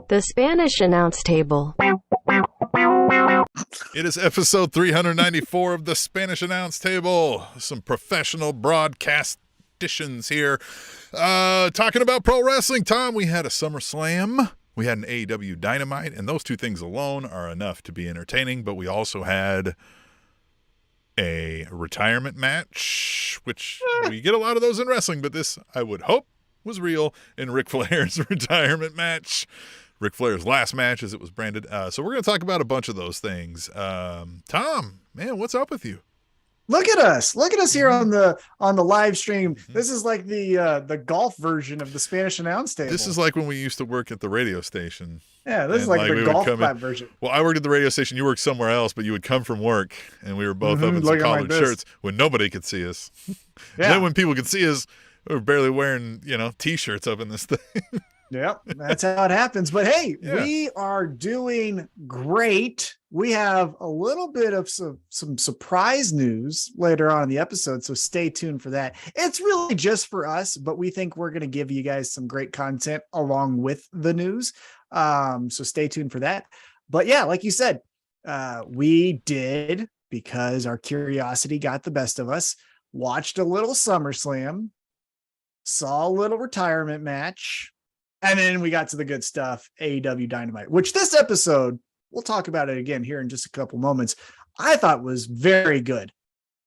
The Spanish Announce Table. It is episode 394 of the Spanish Announce Table. Some professional broadcastitions here. Talking about pro wrestling. Tom, we had a SummerSlam. We had an AEW Dynamite, and those two things alone are enough to be entertaining, but we also had a retirement match, which we get a lot of those in wrestling, but this, I would hope, was real in Ric Flair's retirement match. Ric Flair's last match, as it was branded. So we're going to talk about a bunch of those things. Tom, man, what's up with you? Look at us here on the live stream. This is like the golf version of the Spanish Announce Table. This is like when we used to work at the radio station. Yeah, this is like the golf clap version. Well, I worked at the radio station. You worked somewhere else, but you would come from work, and we were both up in some collared shirts when nobody could see us. Yeah. Then when people could see us, we were barely wearing, T-shirts up in this thing. Yep, that's how it happens. But hey, We are doing great. We have a little bit of some surprise news later on in the episode, so stay tuned for that. It's really just for us, but we think we're going to give you guys some great content along with the news. So stay tuned for that. But yeah, like you said, we did, because our curiosity got the best of us, watched a little SummerSlam, saw a little retirement match, and then we got to the good stuff, AEW Dynamite, which this episode, we'll talk about it again here in just a couple moments, I thought was very good.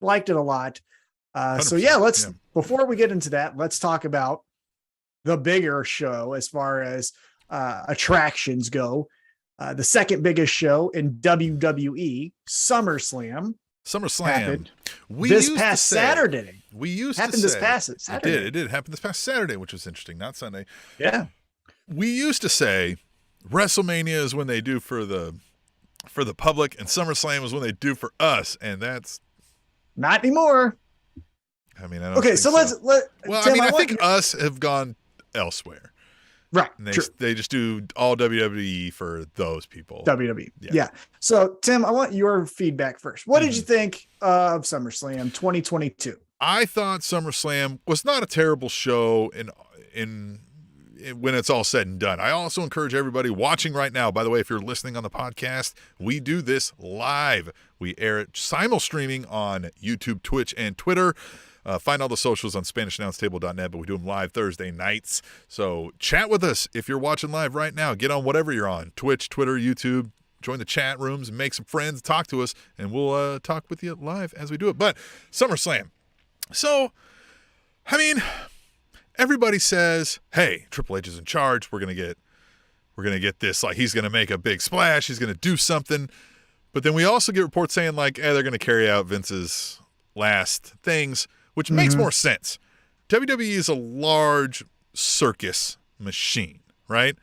Liked it a lot. So yeah, before we get into that, let's talk about the bigger show as far as attractions go. The second biggest show in WWE, SummerSlam. Happened this past Saturday. This past Saturday. It did happen this past Saturday, which was interesting, not Sunday. Yeah. We used to say WrestleMania is when they do for the public, and SummerSlam is when they do for us, and that's not anymore. I mean, I don't. Okay, so Tim, I think us have gone elsewhere. Right. And they just do all WWE for those people. WWE. Yeah. So, Tim, I want your feedback first. What did you think of SummerSlam 2022? I thought SummerSlam was not a terrible show in when it's all said and done. I also encourage everybody watching right now, by the way, if you're listening on the podcast, we do this live. We air it simul-streaming on YouTube, Twitch, and Twitter. Find all the socials on SpanishAnnounceTable.net, but we do them live Thursday nights. So chat with us if you're watching live right now. Get on whatever you're on, Twitch, Twitter, YouTube. Join the chat rooms and make some friends. Talk to us, and we'll talk with you live as we do it. But SummerSlam. So, I mean, everybody says, hey, Triple H is in charge. We're gonna get this, like, he's gonna make a big splash, he's gonna do something. But then we also get reports saying, like, they're gonna carry out Vince's last things, which makes more sense. WWE is a large circus machine, right?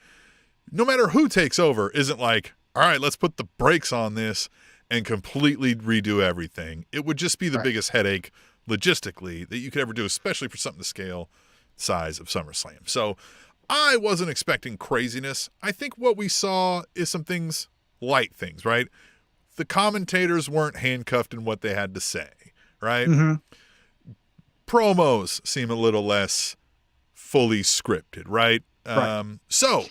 No matter who takes over, isn't like, all right, let's put the brakes on this and completely redo everything. It would just be the biggest headache logistically that you could ever do, especially for something the scale size of SummerSlam. So I wasn't expecting craziness. I think what we saw is some things, light things, right? The commentators weren't handcuffed in what they had to say, right? Promos seem a little less fully scripted, right? So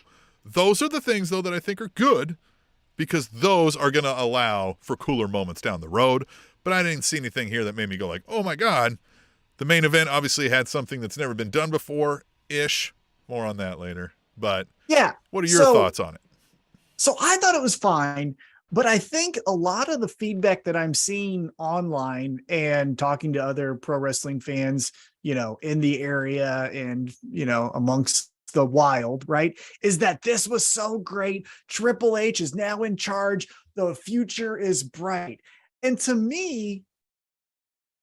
those are the things, though, that I think are good, because those are going to allow for cooler moments down the road. But I didn't see anything here that made me go like, oh my God. The main event obviously had something that's never been done before-ish. More on that later. But yeah, what are your thoughts on it? So I thought it was fine. But I think a lot of the feedback that I'm seeing online and talking to other pro wrestling fans, in the area and, amongst the wild, right, is that this was so great. Triple H is now in charge. The future is bright. And to me,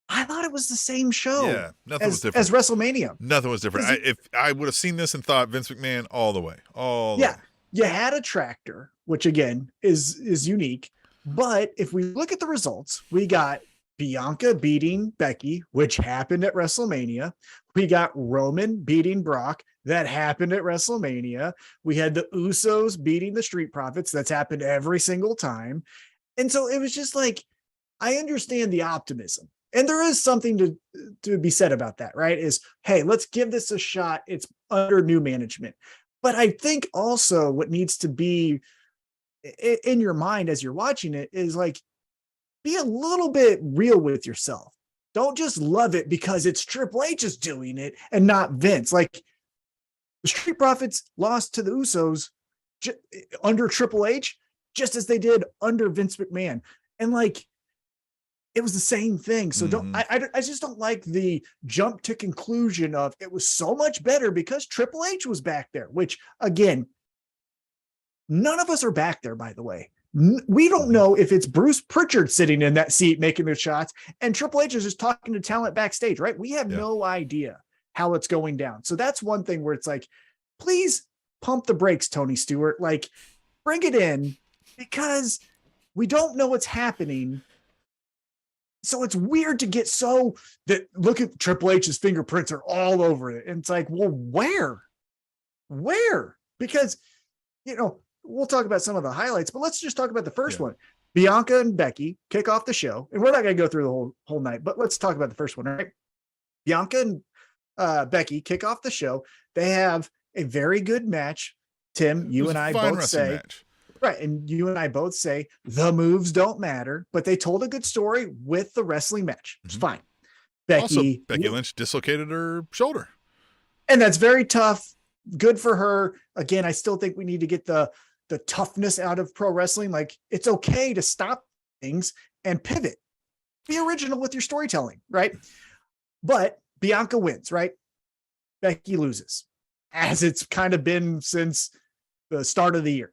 I thought it was the same show. Yeah, nothing was different. As WrestleMania. Nothing was different. If I would have seen this and thought Vince McMahon all the way. Yeah. You had a tractor, which again is unique. But if we look at the results, we got Bianca beating Becky, which happened at WrestleMania. We got Roman beating Brock. That happened at WrestleMania. We had the Usos beating the Street Profits. That's happened every single time. And so it was just like, I understand the optimism. And there is something to be said about that, right? Is, hey, let's give this a shot. It's under new management. But I think also what needs to be in your mind as you're watching it is like, be a little bit real with yourself. Don't just love it because it's Triple H is doing it and not Vince. Like the Street Profits lost to the Usos under Triple H, just as they did under Vince McMahon. And like, it was the same thing. So I just don't like the jump to conclusion of it was so much better because Triple H was back there, which again, none of us are back there, by the way. We don't know if it's Bruce Pritchard sitting in that seat making the shots and Triple H is just talking to talent backstage, right? We have no idea how it's going down. So that's one thing where it's like, please pump the brakes, Tony Stewart. Like, bring it in because we don't know what's happening. So it's weird to get so that look at Triple H's fingerprints are all over it. And it's like, well, where? Because, you know, we'll talk about some of the highlights, but let's just talk about the first one. Bianca and Becky kick off the show. And we're not going to go through the whole night, but let's talk about the first one, right? Bianca and Becky kick off the show. They have a very good match. Tim, you and I both say, match. Right. And you and I both say the moves don't matter, but they told a good story with the wrestling match. It's fine. Becky Lynch dislocated her shoulder. And that's very tough. Good for her. Again, I still think we need to get the toughness out of pro wrestling. Like, it's okay to stop things and pivot. Be original with your storytelling, right? But Bianca wins, right? Becky loses, as it's kind of been since the start of the year.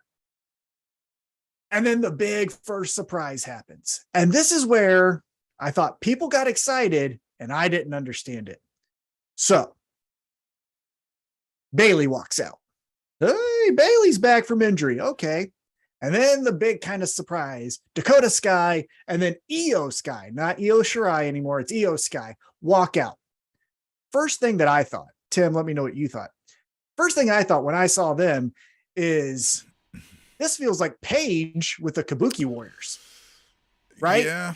And then the big first surprise happens. And this is where I thought people got excited and I didn't understand it. So Bayley walks out. Hey, Bayley's back from injury. Okay. And then the big kind of surprise, Dakota Sky and then Io Sky, not Io Shirai anymore. It's Io Sky walk out. First thing that I thought, Tim, let me know what you thought. First thing I thought when I saw them is this feels like Paige with the Kabuki Warriors, right? Yeah.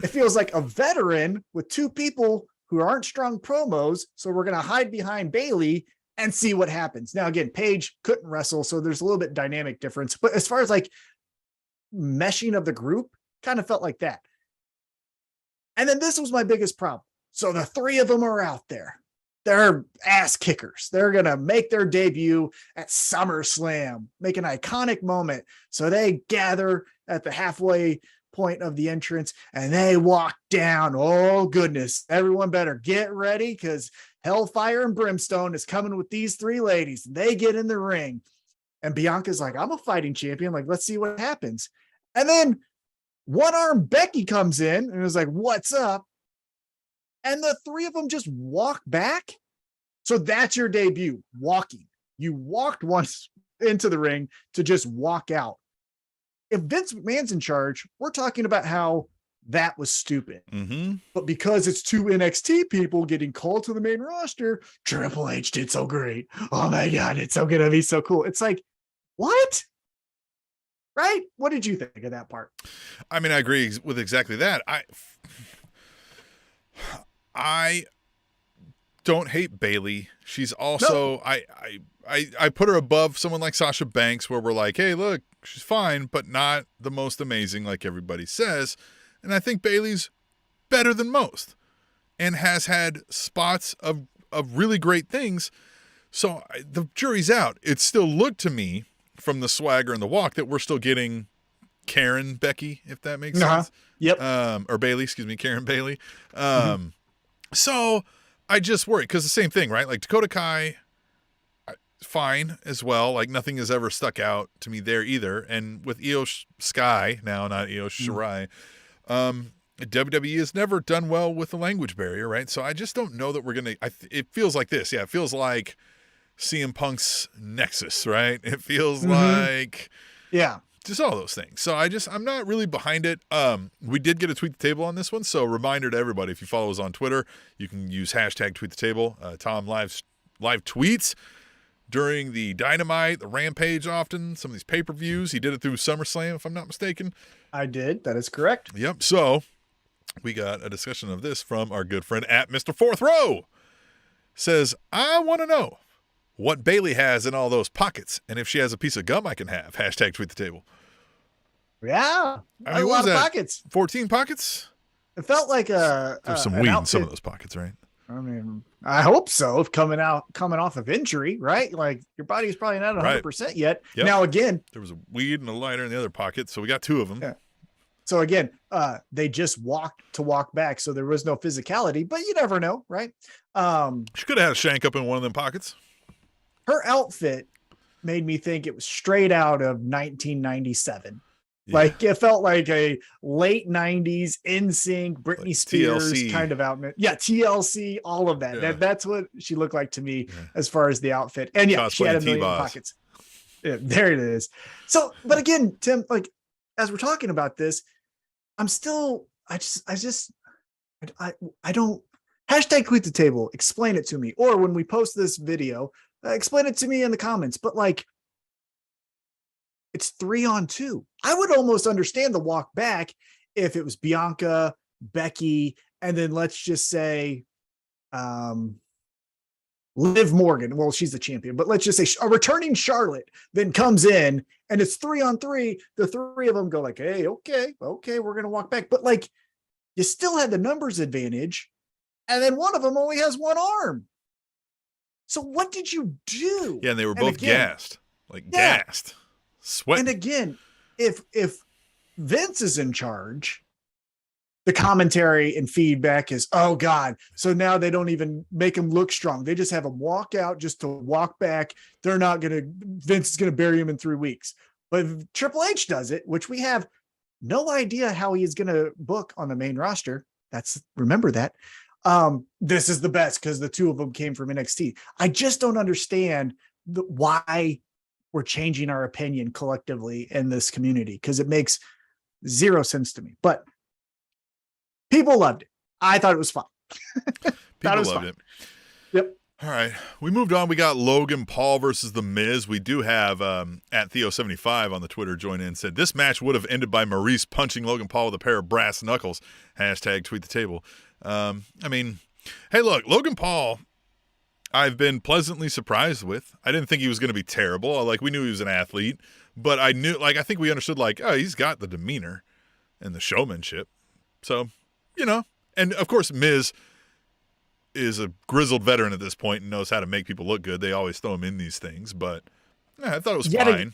It feels like a veteran with two people who aren't strong promos. So we're going to hide behind Bayley and see what happens. Now, again, Paige couldn't wrestle, so there's a little bit dynamic difference. But as far as like meshing of the group, kind of felt like that. And then this was my biggest problem. So the three of them are out there. They're ass kickers. They're going to make their debut at SummerSlam, make an iconic moment. So they gather at the halfway point of the entrance and they walk down. Oh, goodness. Everyone better get ready because Hellfire and Brimstone is coming with these three ladies. They get in the ring and Bianca's like, I'm a fighting champion. Like, let's see what happens. And then one arm Becky comes in and is like, what's up? And the three of them just walk back. So that's your debut, walking. You walked once into the ring to just walk out. If Vince McMahon's in charge, we're talking about how that was stupid. But because it's two NXT people getting called to the main roster, Triple H did so great. Oh my God, it's so going to be so cool. It's like, what? Right? What did you think of that part? I mean, I agree with exactly that. I don't hate Bayley. She's also I put her above someone like Sasha Banks, where we're like, hey, look, she's fine, but not the most amazing like everybody says. And I think Bayley's better than most and has had spots of really great things. So the jury's out. It still looked to me from the swagger and the walk that we're still getting Karen Becky, if that makes sense. Yep. Or Bayley, excuse me, Karen Bayley. So I just worry because the same thing, right? Like Dakota Kai, fine as well. Like nothing has ever stuck out to me there either. And with Io Sky now, not Io Shirai, WWE has never done well with the language barrier, right? So I just don't know that we're going to, it feels like this. Yeah. It feels like CM Punk's Nexus, right? It feels like, just all those things. So I'm not really behind it. We did get a tweet the table on this one. So reminder to everybody, if you follow us on Twitter, you can use hashtag tweet the table. Tom live tweets during the Dynamite, the Rampage often, some of these pay-per-views. He did it through SummerSlam, if I'm not mistaken. I did. That is correct. Yep. So we got a discussion of this from our good friend at Mr. Fourth Row. Says, I want to know, what Bailey has in all those pockets, and if she has a piece of gum I can have. Hashtag tweet the table. Yeah. I mean, a what lot was of that? pockets. 14 pockets? It felt like There's some weed in some of those pockets, right? I mean, I hope so. If coming off of injury, right? Like your body's probably not 100% yet. Yep. Now, again, there was a weed and a lighter in the other pocket, so we got 2 of them. Yeah. So again, they just walk back, so there was no physicality. But you never know, right? She could have had a shank up in one of them pockets. Her outfit made me think it was straight out of 1997. Yeah. Like it felt like a late 90s NSYNC, Britney Like Spears TLC. kind of outfit. Yeah, TLC, all of that. Yeah. That's what she looked like to me as far as the outfit. And yeah, she had a million pockets. Yeah, there it is. So, but again, Tim, like as we're talking about this, I'm still, I don't hashtag tweet the table, explain it to me. Or when we post this video, explain it to me in the comments. But like, it's 3-on-2. I would almost understand the walk back if it was Bianca, Becky, and then let's just say Liv Morgan. Well, she's the champion, but let's just say a returning Charlotte then comes in and it's 3-on-3. The 3 of them go like, hey, okay, we're going to walk back. But like, you still had the numbers advantage. And then one of them only has one arm. So what did you do? Yeah, and they were both gassed. Gassed. Sweating. And again, if Vince is in charge, the commentary and feedback is, oh God. So now they don't even make him look strong. They just have him walk out just to walk back. Vince is going to bury him in 3 weeks. But if Triple H does it, which we have no idea how he is going to book on the main roster. Remember that. This is the best because the 2 of them came from NXT. I just don't understand why we're changing our opinion collectively in this community, because it makes 0 sense to me. But people loved it. I thought it was fun. People loved it. Yep. All right. We moved on. We got Logan Paul versus The Miz. We do have at Theo75 on the Twitter join in, said this match would have ended by Maurice punching Logan Paul with a pair of brass knuckles. Hashtag tweet the table. I mean, hey, look, Logan Paul, I've been pleasantly surprised with. I didn't think he was going to be terrible. Like, we knew he was an athlete, but I think we understood, like, oh, he's got the demeanor and the showmanship. So, and of course, Miz is a grizzled veteran at this point and knows how to make people look good. They always throw him in these things, but I thought it was fine.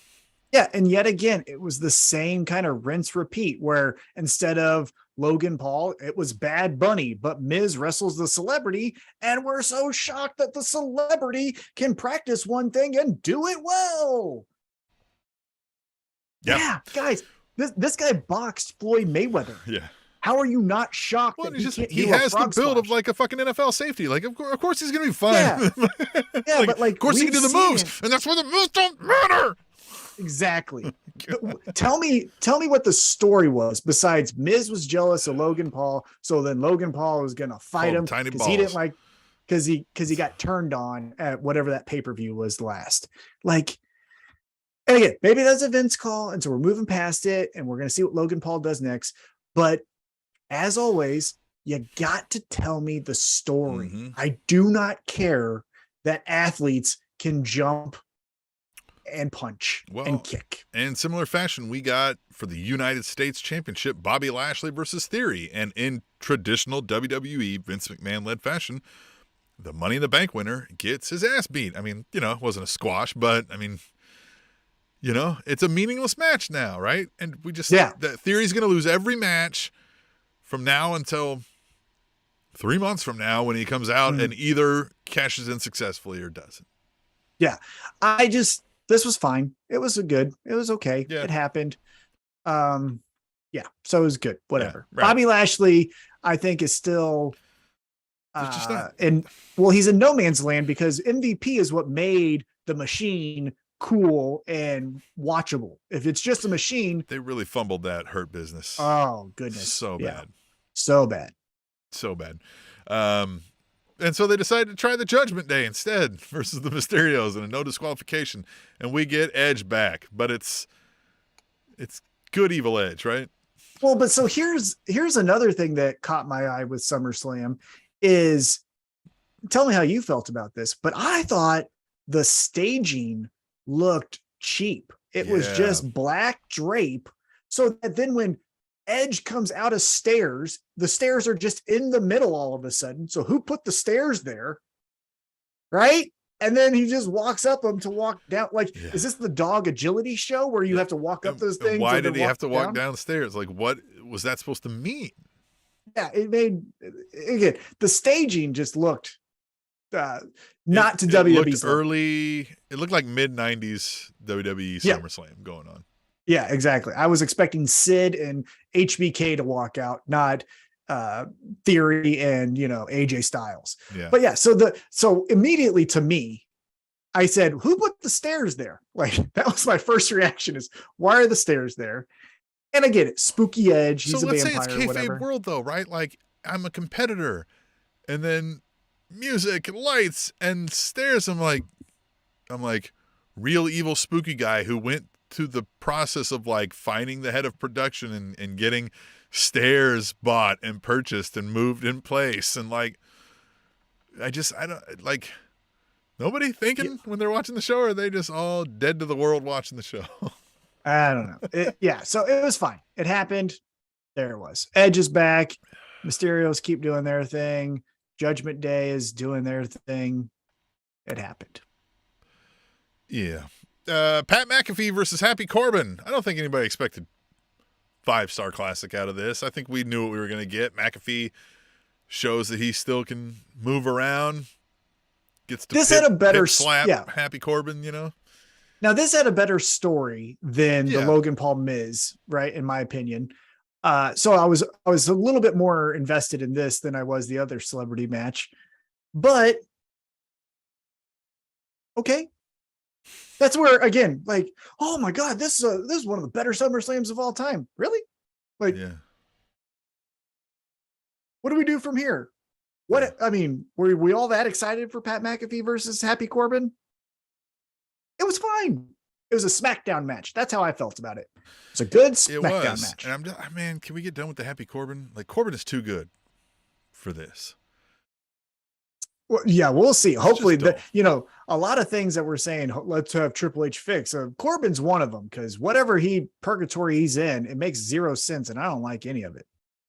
And yet again, it was the same kind of rinse repeat where instead of Logan Paul, it was Bad Bunny, but Miz wrestles the celebrity, and we're so shocked that the celebrity can practice one thing and do it well. Yep. Yeah, guys, this guy boxed Floyd Mayweather. Yeah. How are you not shocked? Well, that he has the build of like a fucking NFL safety. Like, of course he's going to be fine. Yeah, but like, of course he can do the moves, and that's why the moves don't matter. Exactly. Tell me what the story was besides Miz was jealous of Logan Paul. So then Logan Paul was going to fight him because he didn't like, because he got turned on at whatever that pay-per-view was last. Like, and again, maybe that's a Vince call. And so we're moving past it and we're going to see what Logan Paul does next. But as always, you got to tell me the story. Mm-hmm. I do not care that athletes can jump and punch and kick. In similar fashion, we got for the United States Championship, Bobby Lashley versus Theory. And in traditional WWE Vince McMahon-led fashion, the Money in the Bank winner gets his ass beat. I mean, it wasn't a squash, but I mean, it's a meaningless match now, right? And we just, that Theory's going to lose every match from now until 3 months from now when he comes out and either cashes in successfully or doesn't. Yeah. This was fine. It was okay. Yeah. It happened. So it was good. Whatever. Yeah, right. Bobby Lashley, I think, is still he's in no man's land because MVP is what made the machine cool and watchable. If it's just a machine, they really fumbled that Hurt Business. Oh goodness. So bad. So bad. So bad. And so they decided to try the Judgment Day instead versus the Mysterios and a no disqualification. And we get Edge back, but it's good evil Edge, right? Well, but so here's another thing that caught my eye with SummerSlam is, tell me how you felt about this, but I thought the staging looked cheap. It was just black drape. So that then when Edge comes out of stairs, the stairs are just in the middle all of a sudden. So who put the stairs there? Right? And then he just walks up them to walk down. Like, is this the dog agility show where you have to walk up those things? Why did he have to walk down the stairs? Like, what was that supposed to mean? Yeah, it made, again, the staging just looked not to WWE. It looked like mid-90s WWE SummerSlam going on. Yeah, exactly. I was expecting Sid and HBK to walk out, not Theory and, AJ Styles. Yeah. But yeah, so immediately to me, I said, who put the stairs there? Like, that was my first reaction is, why are the stairs there? And I get it. Spooky Edge. He's a vampire. So let's say it's kayfabe world though, right? Like, I'm a competitor and then music and lights and stairs. I'm like real evil spooky guy who went to the process of like finding the head of production and getting stairs bought and purchased and moved in place. And like, I don't like nobody thinking when they're watching the show, or are they just all dead to the world watching the show? I don't know. So it was fine. It happened. There it was. Edge is back. Mysterios keep doing their thing. Judgment Day is doing their thing. It happened. Yeah. Pat McAfee versus Happy Corbin. I don't think anybody expected 5-star classic out of this. I think we knew what we were going to get. McAfee shows that he still can move around. Gets to had a better slap Happy Corbin, Now this had a better story than the Logan Paul Miz, right? In my opinion. So I was a little bit more invested in this than I was the other celebrity match, but okay. That's where, again, like, oh my God, this is one of the better SummerSlams of all time. Really? Like, what do we do from here? Were we all that excited for Pat McAfee versus Happy Corbin? It was fine. It was a Smackdown match. That's how I felt about it. It's a good Smackdown match. And I'm just, man, can we get done with the Happy Corbin? Like, Corbin is too for this. Well, yeah, we'll see. Hopefully, a lot of things that we're saying, let's have Triple H fix. Corbin's one of them, because whatever purgatory he's in, it makes zero sense, and I don't like any of it.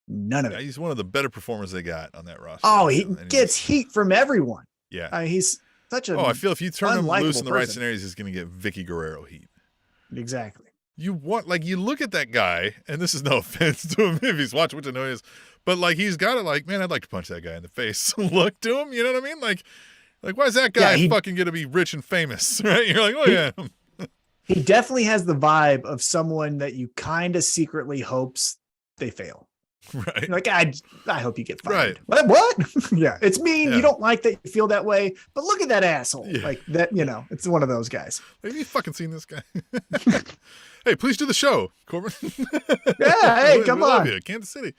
None of it. He's one of the better performers they got on that roster. Oh, he gets heat from everyone. Yeah. He's such a I feel if you turn him loose in the right person. scenarios, he's going to get Vicky Guerrero heat. Exactly. You look at that guy, and this is no offense to him if he's watching, which I know he is, but like, he's got it like, man, I'd like to punch that guy in the face. Look to him, you know what I mean? Like why is that guy fucking going to be rich and famous, right? You're like, oh yeah. He definitely has the vibe of someone that you kind of secretly hopes they fail. Right. Like, I hope you get fired. Right. What? Yeah. It's mean. Yeah. You don't like that you feel that way, but look at that asshole. Yeah. Like that, it's one of those guys. Have you fucking seen this guy? Hey, please do the show, Corbin. Yeah. Hey, come on. Love you. Kansas City.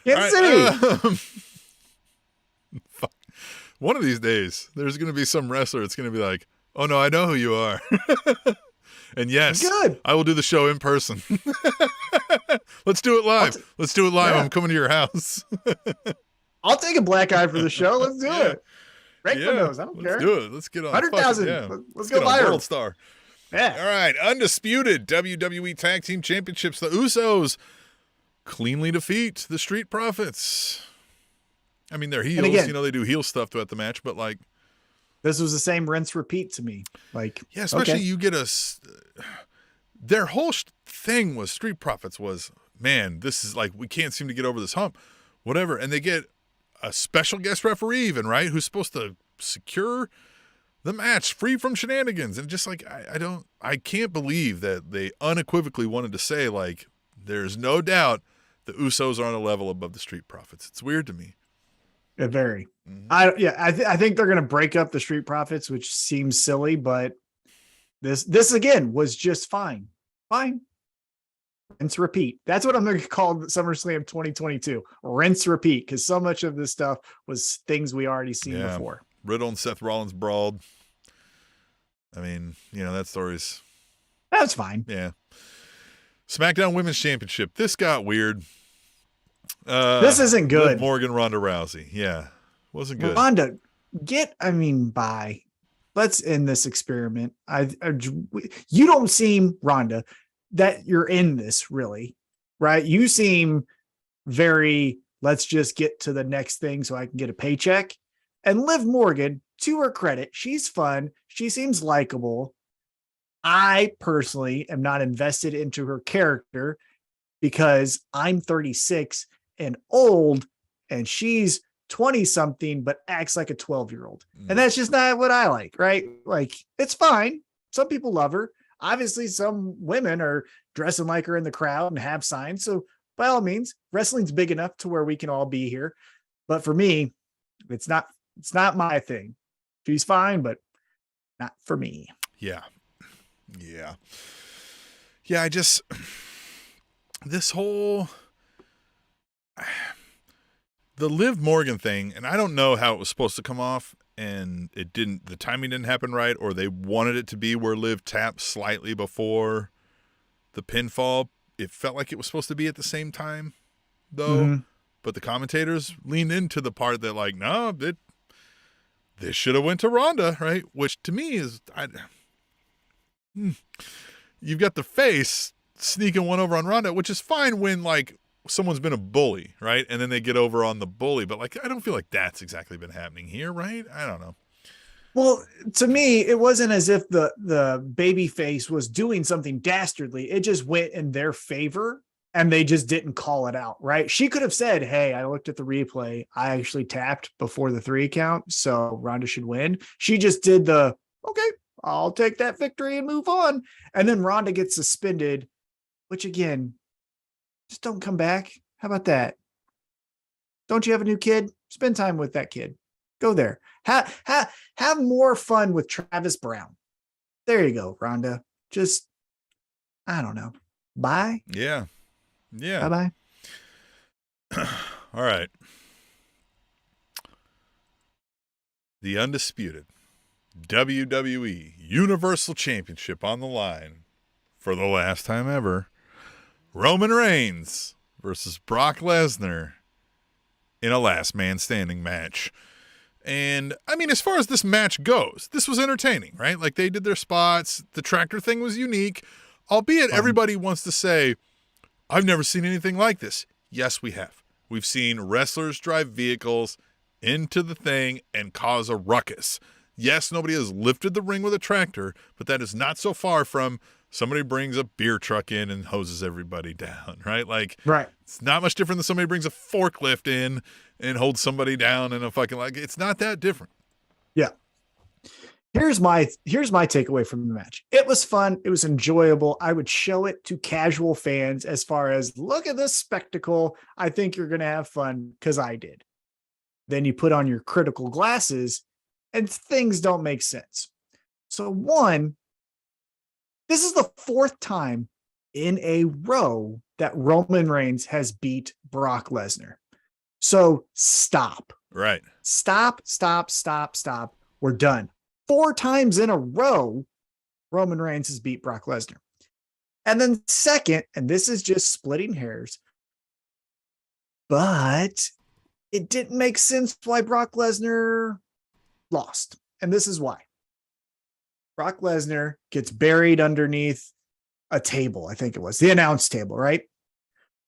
City. Fuck. One of these days, there's going to be some wrestler that's going to be like, oh no, I know who you are. And yes, good. I will do the show in person. Let's do it live. Yeah. I'm coming to your house. I'll take a black eye for the show. Let's do it. Break the nose. I don't care. Let's do it. Let's get on 100,000. Yeah. Let's go viral. World Star. Yeah. All right. Undisputed WWE Tag Team Championships. The Usos cleanly defeat the Street Profits. I mean, they're heels. Again, they do heel stuff throughout the match, but like, this was the same rinse repeat to me. Like, yeah, especially you get their whole thing was Street Profits was, man, this is like, we can't seem to get over this hump, whatever. And they get a special guest referee even, right? Who's supposed to secure the match free from shenanigans. And just like, I can't believe that they unequivocally wanted to say like, there's no doubt the Usos are on a level above the Street Profits. It's weird to me. Very. Mm-hmm. I think they're going to break up the Street Profits, which seems silly, but this again was just fine. Rinse repeat. That's what I'm going to call SummerSlam 2022. Rinse repeat, because so much of this stuff was things we already seen before. Riddle and Seth Rollins brawled. I mean, that story's... That's fine. Yeah. SmackDown Women's Championship. This got weird. This isn't good. Liv Morgan, Ronda Rousey. Yeah. Wasn't good. Ronda, bye. let's end this experiment. You don't seem, Rhonda, that you're in this really, right? You seem very, let's just get to the next thing so I can get a paycheck. And Liv Morgan, to her credit, she's fun. She seems likable. I personally am not invested into her character because I'm 36 and old and she's 20 something, but acts like a 12-year-old. And that's just not what I like, right? Like, it's fine. Some people love her. Obviously, some women are dressing like her in the crowd and have signs. So by all means, wrestling's big enough to where we can all be here. But for me, it's not my thing. She's fine, but not for me. Yeah. I just, this whole, the Liv Morgan thing, and I don't know how it was supposed to come off, and it didn't, the timing didn't happen right, or they wanted it to be where Liv tapped slightly before the pinfall. It felt like it was supposed to be at the same time, though. But the commentators leaned into the part that, like, no, this should have went to Ronda, right? Which to me is, you've got the face sneaking one over on Ronda, which is fine when, like, someone's been a bully, right? And then they get over on the bully. But, like, I don't feel like that's exactly been happening here, right? I don't know. Well, to me, it wasn't as if the baby face was doing something dastardly. It just went in their favor and they just didn't call it out, right? She could have said, hey, I looked at the replay. I actually tapped before the 3 count, so Ronda should win. She just did the, okay, I'll take that victory and move on. And then Ronda gets suspended, which again, just don't come back. How about that? Don't you have a new kid? Spend time with that kid. Go there. Have more fun with Travis Brown. There you go, Rhonda. Just, I don't know. Bye. Yeah. Bye-bye. All right. The undisputed WWE Universal Championship on the line for the last time ever. Roman Reigns versus Brock Lesnar in a last man standing match. And, I mean, as far as this match goes, this was entertaining, right? Like, they did their spots. The tractor thing was unique, albeit everybody wants to say, I've never seen anything like this. Yes, we have. We've seen wrestlers drive vehicles into the thing and cause a ruckus. Yes, nobody has lifted the ring with a tractor, but that is not so far from somebody brings a beer truck in and hoses everybody down, right? Like, right. It's not much different than somebody brings a forklift in and holds somebody down in a fucking, like, it's not that different. Yeah. Here's my takeaway from the match. It was fun. It was enjoyable. I would show it to casual fans as far as, look at this spectacle. I think you're going to have fun, because I did. Then you put on your critical glasses and things don't make sense. So one, this is the 4th time in a row that Roman Reigns has beat Brock Lesnar. So stop. Right. Stop. We're done. 4 times in a row, Roman Reigns has beat Brock Lesnar. And then second, and this is just splitting hairs, but it didn't make sense why Brock Lesnar lost. And this is why. Brock Lesnar gets buried underneath a table. I think it was the announce table, right?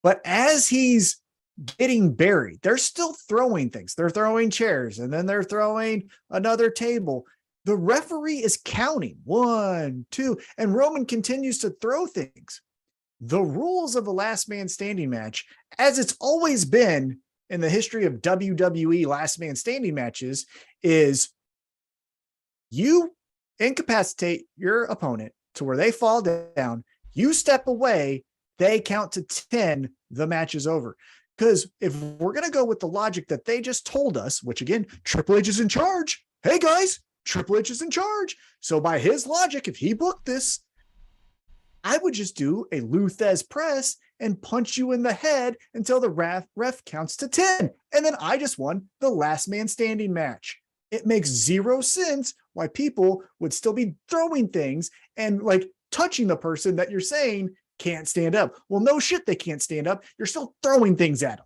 But as he's getting buried, they're still throwing things. They're throwing chairs, and then they're throwing another table. The referee is counting 1, 2, and Roman continues to throw things. The rules of a last man standing match, as it's always been in the history of WWE last man standing matches, is you incapacitate your opponent to where they fall down, you step away, they count to 10, the match is over. Because if we're going to go with the logic that they just told us, which again, Triple H is in charge. Hey guys, Triple H is in charge. So by his logic, if he booked this, I would just do a Luthez press and punch you in the head until the ref counts to 10. And then I just won the last man standing match. It makes zero sense why people would still be throwing things and like touching the person that you're saying can't stand up. Well, no shit, they can't stand up. You're still throwing things at them.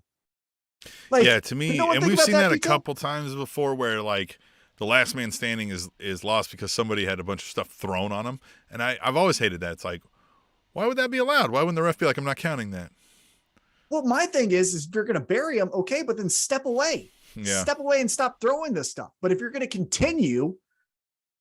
Like, yeah, to me, and we've seen that a couple times before where like the last man standing is lost because somebody had a bunch of stuff thrown on him. And I've always hated that. It's like, why would that be allowed? Why wouldn't the ref be like, I'm not counting that? Well, my thing is if you're going to bury him, okay, but then step away. Yeah. Step away and stop throwing this stuff. But if you're going to continue,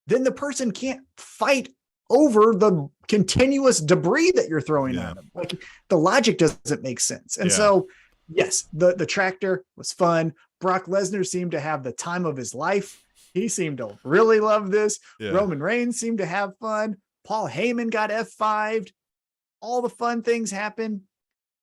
then the person can't fight over the continuous debris that you're throwing at them. Like the logic doesn't make sense. And so, yes, the tractor was fun. Brock Lesnar seemed to have the time of his life. He seemed to really love this. Yeah. Roman Reigns seemed to have fun. Paul Heyman got F5'd. All the fun things happen.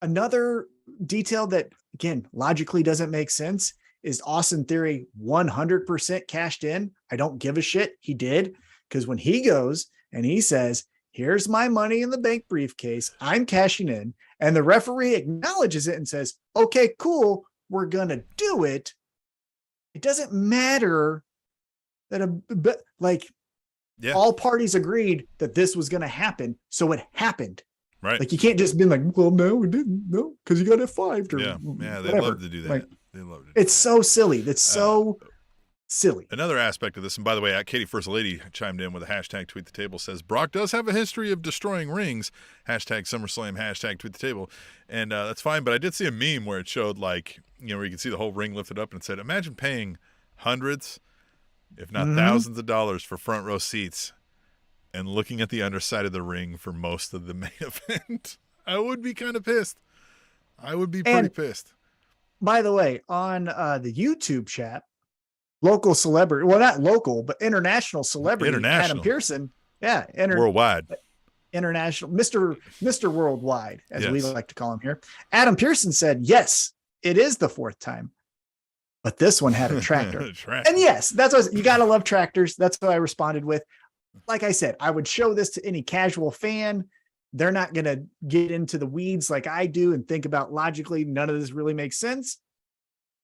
Another detail that, again, logically doesn't make sense is Austin Theory 100% cashed in. I don't give a shit. He did. Because when he goes and he says, here's my money in the bank briefcase, I'm cashing in. And the referee acknowledges it and says, okay, cool, we're going to do it. It doesn't matter that all parties agreed that this was going to happen. So it happened. Right. Like you can't just be like, well, no, we didn't. No, because you got F5'd. Yeah, they love to do that. Like, they love to. It's so silly. That's so silly. Another aspect of this, and by the way, Katie First Lady chimed in with a hashtag tweet the table, says Brock does have a history of destroying rings. Hashtag SummerSlam, hashtag tweet the table. And that's fine. But I did see a meme where it showed where you could see the whole ring lifted up and it said, imagine paying hundreds, if not thousands of dollars for front row seats and looking at the underside of the ring for most of the main event. I would be kind of pissed. I would be pretty pissed. By the way, on the YouTube chat, local celebrity, well, not local, but international celebrity, Adam Pearson. Yeah. Worldwide. International, Mr. Worldwide, as we like to call him here. Adam Pearson said, yes, it is the fourth time, but this one had a tractor. And yes, that's what you got to love tractors. That's what I responded with. Like I said, I would show this to any casual fan. They're not going to get into the weeds like I do and think about logically. None of this really makes sense,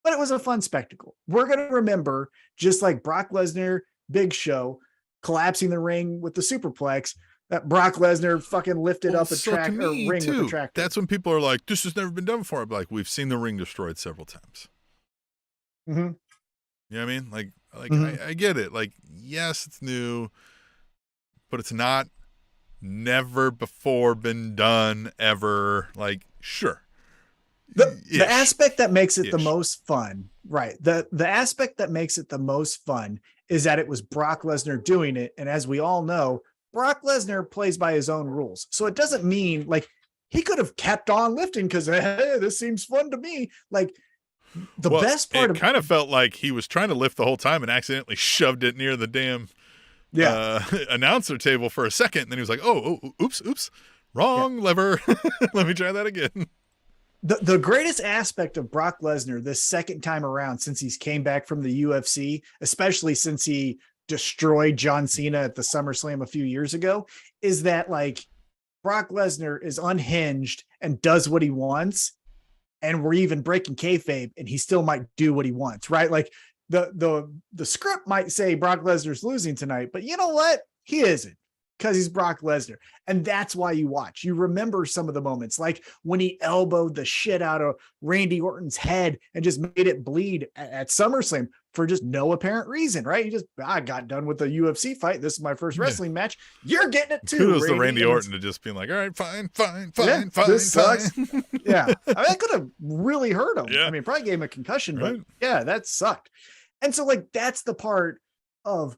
but it was a fun spectacle. We're going to remember, just like Brock Lesnar, Big Show, collapsing the ring with the superplex, that Brock Lesnar fucking lifted up a ring with a tractor. That's when people are like, this has never been done before. I'm like, we've seen the ring destroyed several times. Mm-hmm. You know what I mean? Like I get it. Like, yes, it's new, but it's not never before been done ever. Like, sure. The aspect that makes it the most fun, right? The aspect that makes it the most fun is that it was Brock Lesnar doing it. And as we all know, Brock Lesnar plays by his own rules. So it doesn't mean like he could have kept on lifting because, hey, this seems fun to me. Like the best part of it kind of felt like he was trying to lift the whole time and accidentally shoved it near the damn announcer table for a second. And then he was like, oops, wrong lever. Let me try that again. The greatest aspect of Brock Lesnar this second time around since he's came back from the UFC, especially since he destroyed John Cena at the SummerSlam a few years ago, is that like Brock Lesnar is unhinged and does what he wants. And we're even breaking kayfabe and he still might do what he wants, right? Like the script might say Brock Lesnar's losing tonight, but you know what? He isn't, because he's Brock Lesnar. And that's why you watch. You remember some of the moments, like when he elbowed the shit out of Randy Orton's head and just made it bleed at SummerSlam for just no apparent reason, right? I got done with the UFC fight. This is my first wrestling match. You're getting it too. Kudos to Randy Orton to just being like, all right, fine. This sucks. Yeah. I mean, that could have really hurt him. Yeah. I mean, probably gave him a concussion, but yeah, that sucked. And so like, that's the part of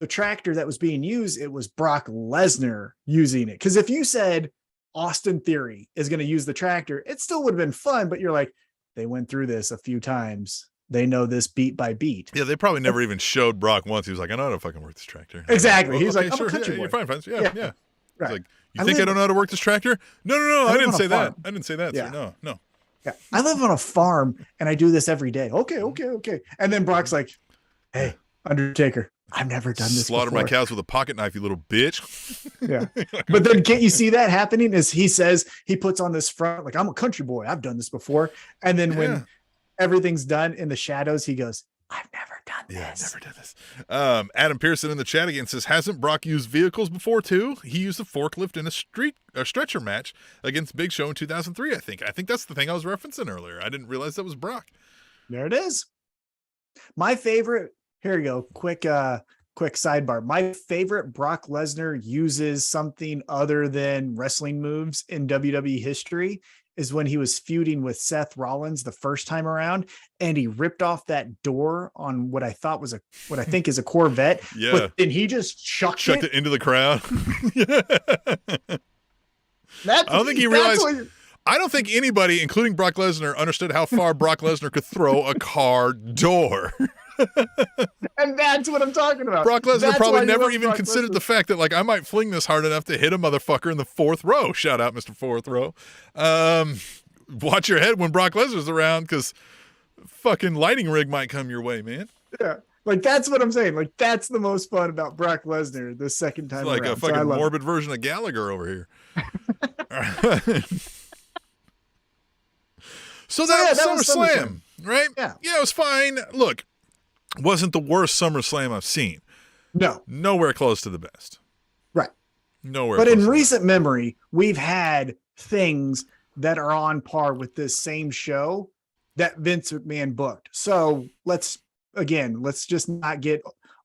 the tractor that was being used. It was Brock Lesnar using it. Cause if you said Austin Theory is going to use the tractor, it still would have been fun, but you're like, they went through this a few times. They know this beat by beat. Yeah, they probably never even showed Brock once. He was like, I know how to fucking work this tractor. Exactly. Like, he's like, I'm sure, a country boy. You're fine, friends. Yeah. Right. Like, you think I don't know how to work this tractor? No. I didn't say that. I didn't say that. Yeah. Sir. No. Yeah. I live on a farm and I do this every day. Okay. And then Brock's like, hey, Undertaker, I've never done this Slaughter before. my cows with a pocket knife, you little bitch. Yeah. But then can't you see that happening as he says, he puts on this front, like, I'm a country boy. I've done this before. And then when everything's done in the shadows, he goes, I've never done this. Yeah, I've never done this. Adam Pearson in the chat again says, hasn't Brock used vehicles before too? He used a forklift in a stretcher match against Big Show in 2003, I think. I think that's the thing I was referencing earlier. I didn't realize that was Brock. There it is. My favorite Here you go. Quick sidebar. My favorite Brock Lesnar uses something other than wrestling moves in WWE history is when he was feuding with Seth Rollins the first time around, and he ripped off that door on what I think is a Corvette. Yeah. But then he just chucked it into the crowd. I don't think he realized. I don't think anybody, including Brock Lesnar, understood how far Brock Lesnar could throw a car door. And that's what I'm talking about. Brock Lesnar probably never even considered the fact that, like, I might fling this hard enough to hit a motherfucker in the fourth row. Shout out, Mr. Fourth Row. Watch your head when Brock Lesnar's around, because fucking lighting rig might come your way, man. Yeah. Like, that's what I'm saying. Like, that's the most fun about Brock Lesnar the second time it's like around. a fucking morbid version of Gallagher over here. So that was SummerSlam, right? Yeah. Yeah, it was fine. Look, wasn't the worst SummerSlam I've seen. No. Nowhere close to the best. Right. Nowhere But close in to recent memory, we've had things that are on par with this same show that Vince McMahon booked. So let's just not get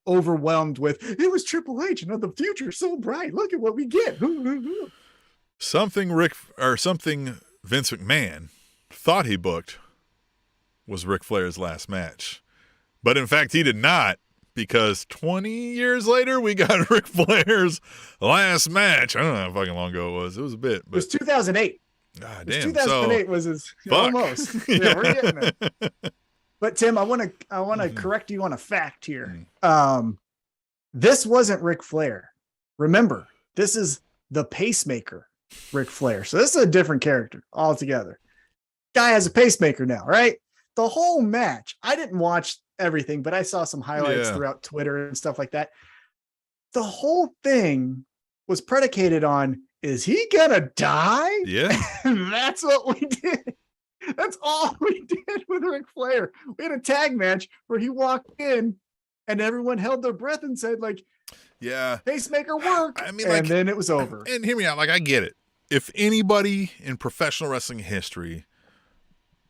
overwhelmed with, it was Triple H and the future's so bright. Look at what we get. something Vince McMahon thought he booked was Ric Flair's last match. But in fact, he did not, because 20 years later, we got Ric Flair's last match. I don't know how fucking long ago it was. It was a bit. But... It was 2008. God damn. 2008 was his almost. Yeah, we're getting there. But Tim, I want to correct you on a fact here. This wasn't Ric Flair. Remember, this is the pacemaker Ric Flair. So this is a different character altogether. Guy has a pacemaker now, right? The whole match, I didn't watch everything, but I saw some highlights throughout Twitter and stuff like that. The whole thing was predicated on, is he gonna die? Yeah. That's what we did. That's all we did with Ric Flair. We had a tag match where he walked in and everyone held their breath and said, like, yeah, pacemaker work. I mean, and then it was over. And hear me out. Like, I get it. If anybody in professional wrestling history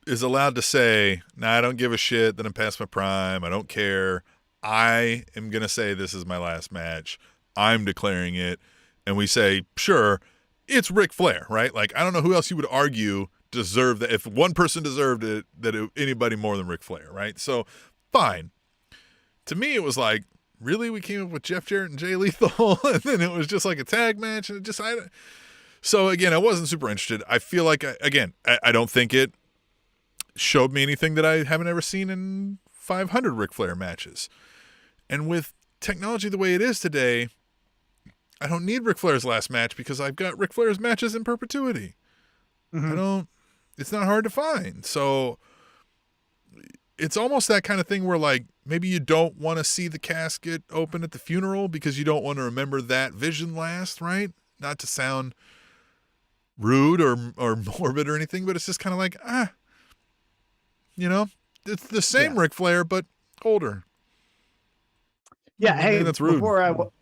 is allowed to say, nah, I don't give a shit that I'm past my prime, I don't care, I am going to say this is my last match, I'm declaring it, and we say, sure, it's Ric Flair, right? Like, I don't know who else you would argue deserved that. If one person deserved it, anybody more than Ric Flair, right? So, fine. To me, it was like, really? We came up with Jeff Jarrett and Jay Lethal, and then it was just like a tag match, and so again, I wasn't super interested. I feel like, I don't think it showed me anything that I haven't ever seen in 500 Ric Flair matches. And with technology the way it is today, I don't need Ric Flair's last match because I've got Ric Flair's matches in perpetuity. It's not hard to find. So it's almost that kind of thing where, like, maybe you don't want to see the casket open at the funeral because you don't want to remember that vision last, right? Not to sound rude or morbid or anything, but it's just kind of like, it's the same Ric Flair, but older. Yeah. Hey, that's rude. Well,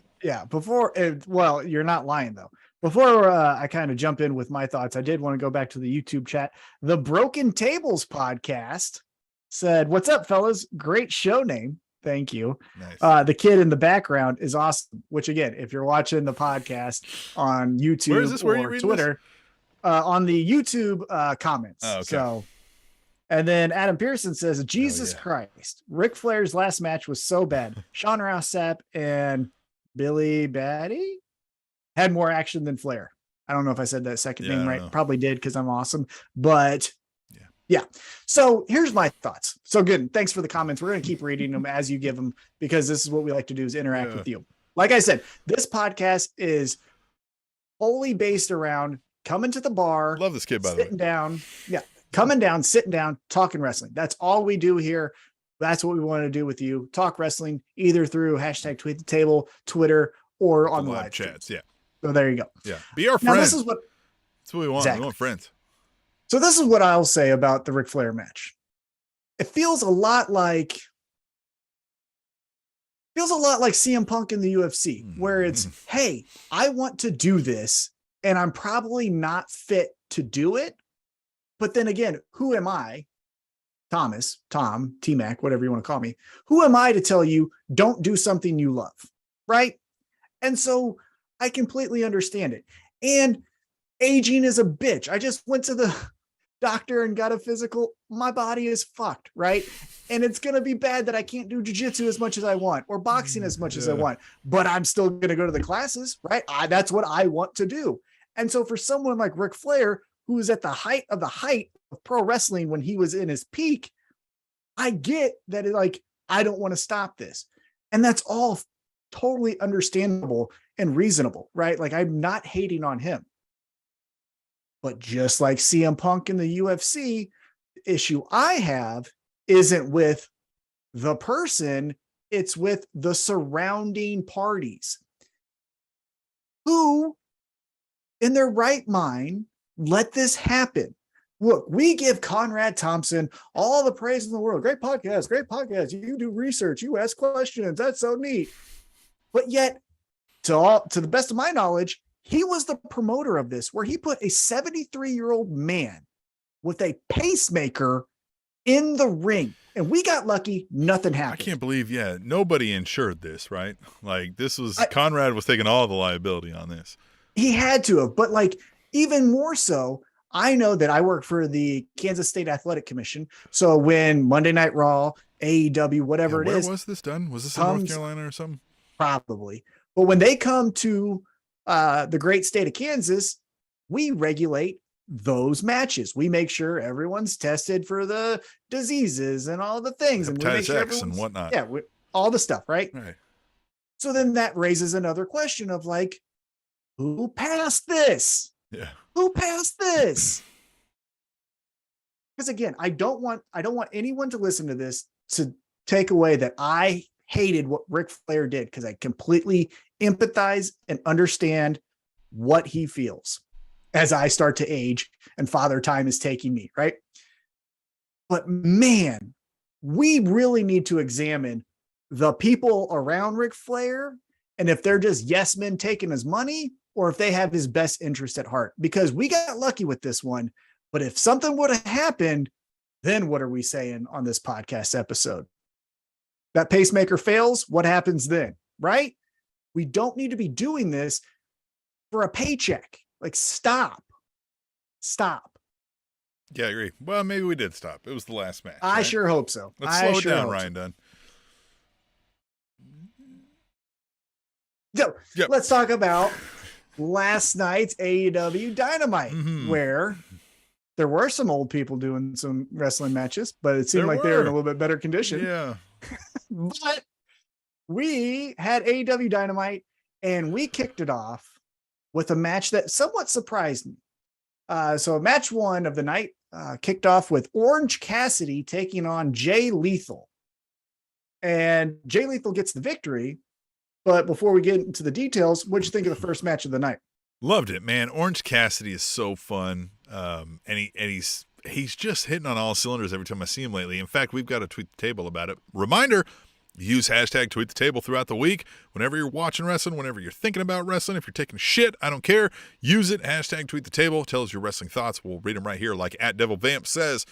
you're not lying though. Before I kind of jump in with my thoughts, I did want to go back to the YouTube chat. The Broken Tables podcast said, "What's up, fellas? Great show name. Thank you." Nice. The kid in the background is awesome, which again, if you're watching the podcast on YouTube or Twitter, on the YouTube comments. Oh, okay. So, and then Adam Pearson says, Jesus Christ, Ric Flair's last match was so bad. Sean Ross Sapp and Billy Batty had more action than Flair. I don't know if I said that second name right. Probably did because I'm awesome. But yeah. So here's my thoughts. So good. Thanks for the comments. We're going to keep reading them as you give them, because this is what we like to do, is interact with you. Like I said, this podcast is wholly based around coming to the bar. Love this kid, by the way. Sitting down. Yeah. Coming down, sitting down, talking wrestling. That's all we do here. That's what we want to do with you. Talk wrestling, either through hashtag Tweet the Table, Twitter, or on the live chats. Yeah. So there you go. Yeah. Be our friend. That's what we want. Exactly. We want friends. So this is what I'll say about the Ric Flair match. It feels a lot like CM Punk in the UFC, where it's, hey, I want to do this, and I'm probably not fit to do it. But then again, who am I Tom, T-Mac, whatever you want to call me, who am I to tell you don't do something you love, right? And so I completely understand it. And aging is a bitch. I just went to the doctor and got a physical. My body is fucked, right? And it's going to be bad that I can't do jiu-jitsu as much as I want or boxing as much as I want, but I'm still going to go to the classes, right? That's what I want to do. And so for someone like Ric Flair, who is at the height of pro wrestling when he was in his peak, I get that I don't want to stop this. And that's all totally understandable and reasonable, right? Like, I'm not hating on him. But just like CM Punk in the UFC, the issue I have isn't with the person, it's with the surrounding parties who, in their right mind, let this happen. Look, we give Conrad Thompson all the praise in the world. Great podcast, great podcast. You do research, you ask questions. That's so neat. But yet, to the best of my knowledge, he was the promoter of this, where he put a 73-year-old man with a pacemaker in the ring. And we got lucky. Nothing happened. I can't believe, nobody insured this, right? Like, this was, Conrad was taking all the liability on this. He had to have, but even more so, I know that I work for the Kansas State Athletic Commission. So when Monday Night Raw, AEW, whatever it is. Where was this done? Was this in North Carolina or something? Probably. But when they come to the great state of Kansas, we regulate those matches. We make sure everyone's tested for the diseases and all the things. And we make sure X and whatnot. Yeah, all the stuff, right? Right. So then that raises another question of who passed this? Yeah. Who passed this? Because again, I don't want anyone to listen to this to take away that I hated what Ric Flair did, because I completely empathize and understand what he feels as I start to age and father time is taking me, right? But man, we really need to examine the people around Ric Flair and if they're just yes men taking his money or if they have his best interest at heart, because we got lucky with this one. But if something would have happened, then what are we saying on this podcast episode? That pacemaker fails, what happens then, right? We don't need to be doing this for a paycheck. Stop. Yeah, I agree. Well, maybe we did stop. It was the last match. I sure hope so. Let's slow it down, Ryan Dunn. So let's talk about last night's AEW Dynamite, where there were some old people doing some wrestling matches, but it seemed like they were in a little bit better condition. Yeah. But we had AEW Dynamite, and we kicked it off with a match that somewhat surprised me. So match one of the night kicked off with Orange Cassidy taking on Jay Lethal. And Jay Lethal gets the victory. But before we get into the details, what'd you think of the first match of the night? Loved it, man. Orange Cassidy is so fun. And he's just hitting on all cylinders every time I see him lately. In fact, we've got to tweet the table about it. Reminder, use hashtag tweet the table throughout the week. Whenever you're watching wrestling, whenever you're thinking about wrestling, if you're taking shit, I don't care. Use it. Hashtag tweet the table. Tell us your wrestling thoughts. We'll read them right here. Like @DevilVamp says,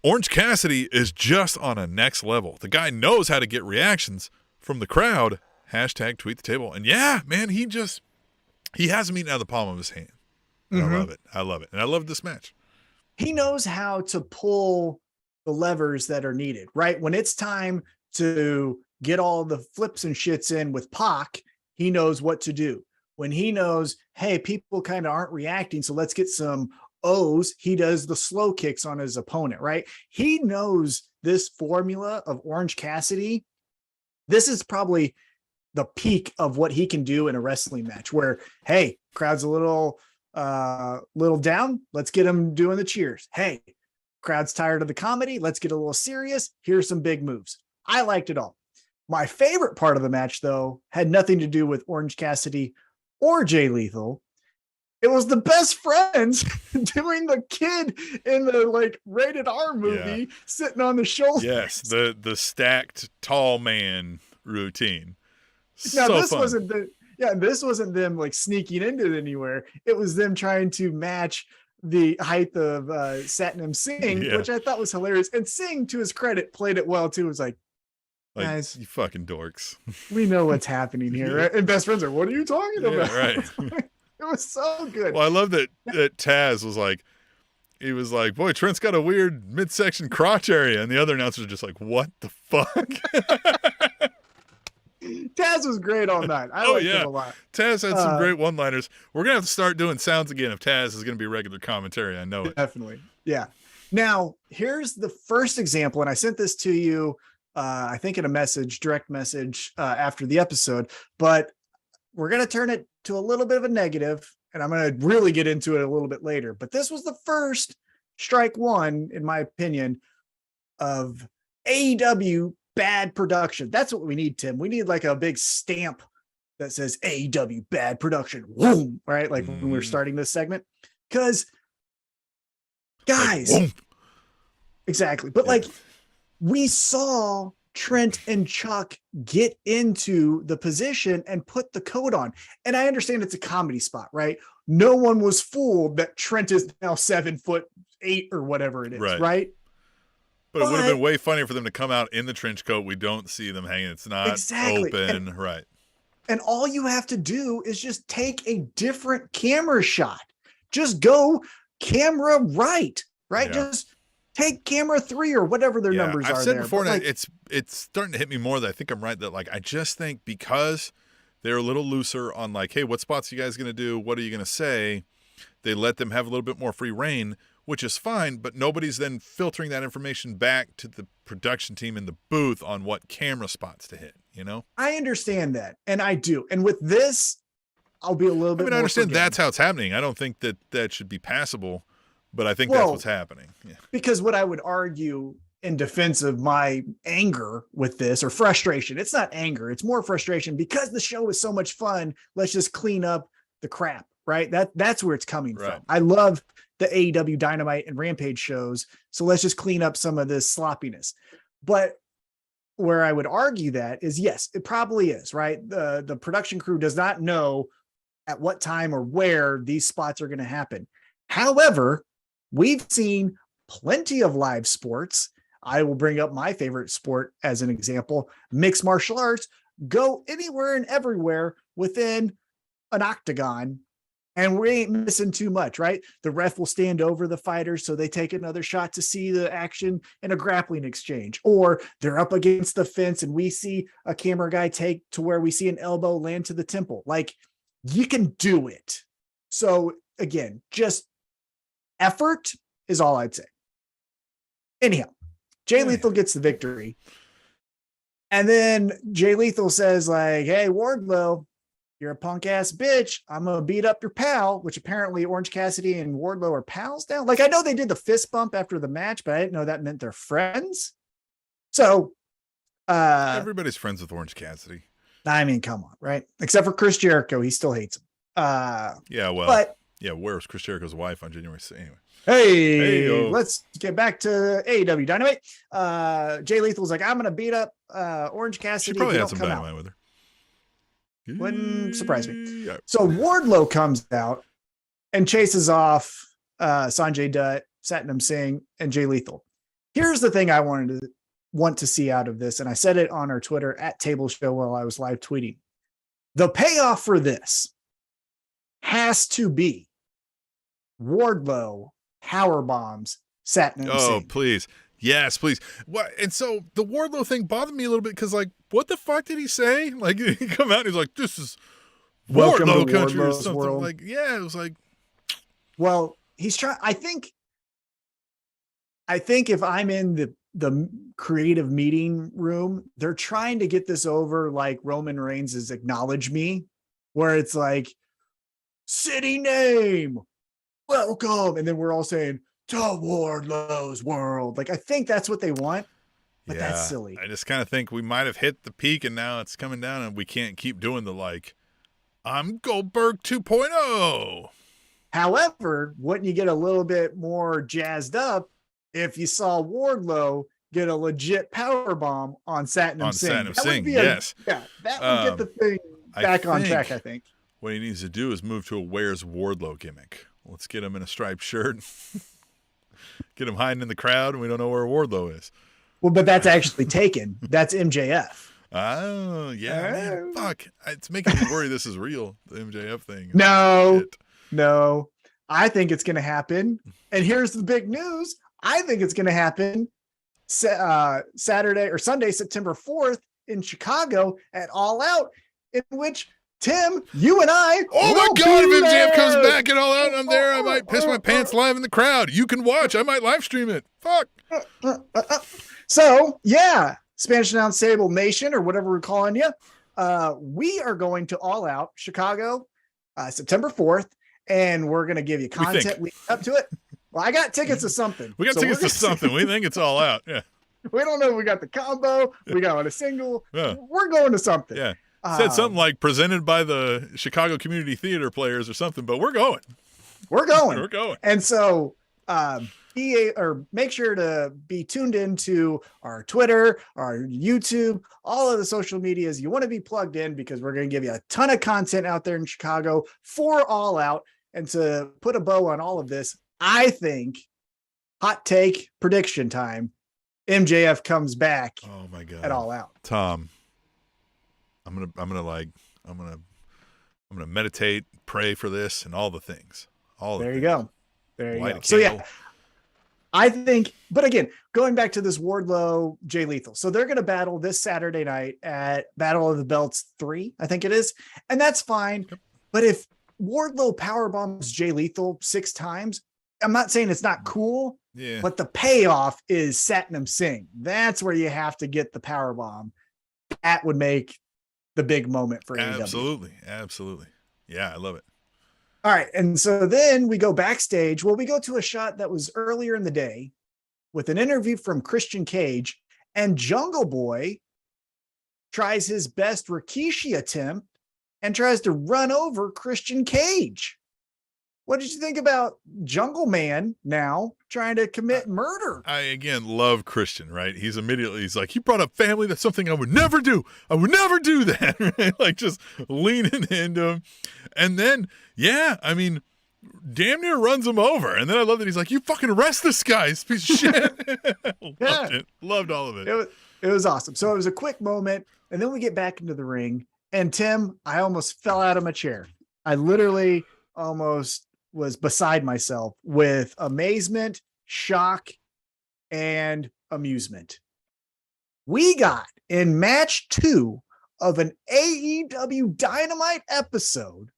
Orange Cassidy is just on a next level. The guy knows how to get reactions from the crowd. Hashtag tweet the table. And yeah, man, he has him eating out of the palm of his hand. I love it. I love it. And I love this match. He knows how to pull the levers that are needed, right? When it's time to get all the flips and shits in with Pac, he knows what to do. When he knows, hey, people kind of aren't reacting, so let's get some O's, he does the slow kicks on his opponent, right? He knows this formula of Orange Cassidy. This is probably the peak of what he can do in a wrestling match where, hey, crowd's a little down. Let's get him doing the cheers. Hey, crowd's tired of the comedy. Let's get a little serious. Here's some big moves. I liked it all. My favorite part of the match, though, had nothing to do with Orange Cassidy or Jay Lethal. It was the best friends doing the kid in the rated R movie sitting on the shoulder. Yes, the stacked tall man routine. Now, so this fun. wasn't them sneaking into it anywhere. It was them trying to match the height of Satnam Singh, which I thought was hilarious. And Singh, to his credit, played it well too. It was like, guys, you fucking dorks. We know what's happening here. Right? And best friends are, what are you talking about? Right. It was so good. Well, I love that Taz was like, he was like, boy, Trent's got a weird midsection crotch area. And the other announcers are just like, what the fuck? Taz was great all night. I liked him a lot. Taz had some great one-liners. We're going to have to start doing sounds again if Taz is going to be regular commentary. I know it. Definitely. Yeah. Now, here's the first example. And I sent this to you, I think in a message, direct message after the episode. But we're going to turn it to a little bit of a negative. And I'm going to really get into it a little bit later. But this was the first strike one, in my opinion, of AEW bad production. That's what we need, Tim. We need like a big stamp that says AEW bad production. Whoom, right? Like when we're starting this segment. Because, guys, like, exactly. But like we saw Trent and Chuck get into the position and put the coat on. And I understand it's a comedy spot, right? No one was fooled that Trent is now 7'8" or whatever it is, right? But it would have been way funnier for them to come out in the trench coat. We don't see them hanging. It's not open, right? And all you have to do is just take a different camera shot. Just go camera right? Yeah. Just take camera 3 or whatever their numbers are. I've said there. before, and it's starting to hit me more that I think I'm right, that like I just think because they're a little looser on like, hey, what spots are you guys going to do? What are you going to say? They let them have a little bit more free reign, which is fine, but nobody's then filtering that information back to the production team in the booth on what camera spots to hit, you know? I understand that, and I do. And with this, I'll be a little bit more I understand forgiving. That's how it's happening. I don't think that should be passable, but I think that's what's happening. Yeah. Because what I would argue in defense of my anger with this, or frustration, it's not anger, it's more frustration because the show is so much fun. Let's just clean up the crap, right? That's where it's coming from. I love the AEW Dynamite and Rampage shows. So let's just clean up some of this sloppiness. But where I would argue that is, yes, it probably is, right? The production crew does not know at what time or where these spots are going to happen. However, we've seen plenty of live sports. I will bring up my favorite sport as an example. Mixed martial arts go anywhere and everywhere within an octagon. And we ain't missing too much, right? The ref will stand over the fighters so they take another shot to see the action in a grappling exchange. Or they're up against the fence and we see a camera guy take to where we see an elbow land to the temple. Like, you can do it. So again, just effort is all I'd say. Anyhow, Jay Lethal gets the victory. And then Jay Lethal says like, hey, Wardlow, you're a punk ass bitch. I'm going to beat up your pal, which apparently Orange Cassidy and Wardlow are pals now. Like, I know they did the fist bump after the match, but I didn't know that meant they're friends. So, everybody's friends with Orange Cassidy. I mean, come on, right? Except for Chris Jericho. He still hates him. Where's Chris Jericho's wife on January 6th? Anyway. Hey, let's get back to AEW Dynamite. Jay Lethal's like, I'm going to beat up Orange Cassidy. She probably had some Dynamite with her. Wouldn't surprise me. So Wardlow comes out and chases off Sanjay Dutt, Satnam Singh, and Jay Lethal. Here's the thing I want to see out of this, and I said it on our Twitter at Table Show while I was live tweeting. The payoff for this has to be Wardlow power bombs Satnam Singh. Oh, please. Yes, please. What? And so the Wardlow thing bothered me a little bit because, like, what the fuck did he say? Like, he come out and he's like, "This is welcome Wardlow to country" or Wardlow's something. world. Like, yeah, it was like. Well, he's trying. I think if I'm in the creative meeting room, they're trying to get this over like Roman Reigns is "Acknowledge Me," where it's like city name, welcome, and then we're all saying, to Wardlow's world. Like, I think that's what they want, but that's silly. I just kind of think we might have hit the peak and now it's coming down and we can't keep doing the like, I'm Goldberg 2.0. However, wouldn't you get a little bit more jazzed up if you saw Wardlow get a legit power bomb on Satnam Singh? Yes. That would get the thing back on track, I think. What he needs to do is move to a Where's Wardlow gimmick. Let's get him in a striped shirt. Get him hiding in the crowd, and we don't know where Wardlow is. Well, but that's actually taken. That's MJF. Oh, yeah. Man, fuck. It's making me worry this is real, the MJF thing. No. I think it's going to happen. And here's the big news. I think it's going to happen Saturday or Sunday, September 4th in Chicago at All Out, in which Tim, you and I. Oh my God! If MJF comes back and All Out, and I'm there. I might piss my pants live in the crowd. You can watch. I might live stream it. Fuck. So yeah, Spanish Announce Table Nation or whatever we're calling you. We are going to All Out Chicago, September 4th, and we're going to give you content leading up to it. Well, I got tickets to something. We got tickets to something. We think it's All Out. Yeah. We don't know. We got the combo. We got a single. Yeah. We're going to something. Yeah. Said something like presented by the Chicago Community Theater Players or something, but we're going. We're going. We're going. And so make sure to be tuned into our Twitter, our YouTube, all of the social medias. You want to be plugged in because we're going to give you a ton of content out there in Chicago for All Out. And to put a bow on all of this, I think, hot take prediction time, MJF comes back. Oh my God. At All Out. Tom, I'm gonna meditate, pray for this, and all the things. There you go. So yeah, I think. But again, going back to this Wardlow Jay Lethal, so they're going to battle this Saturday night at Battle of the Belts 3, I think it is, and that's fine. Yep. But if Wardlow powerbombs Jay Lethal 6 times, I'm not saying it's not cool. Yeah. But the payoff is Satnam Singh. That's where you have to get the powerbomb. That would make the big moment for AEW. Absolutely. Yeah, I love it. All right. And so then we go backstage. Well, we go to a shot that was earlier in the day with an interview from Christian Cage, and Jungle Boy tries his best Rikishi attempt and tries to run over Christian Cage. What did you think about Jungle Man now trying to commit murder? I, again, love Christian, right? He's like, he brought up family. That's something I would never do. I would never do that. Right? Like just leaning into him. And then, yeah, I mean, damn near runs him over. And then I love that he's like, you fucking arrest this guy, this piece of shit. Loved it. Loved all of it. It was awesome. So it was a quick moment. And then we get back into the ring. And Tim, I almost fell out of my chair. I literally almost was beside myself with amazement, shock, and amusement. We got in match 2 of an AEW Dynamite episode,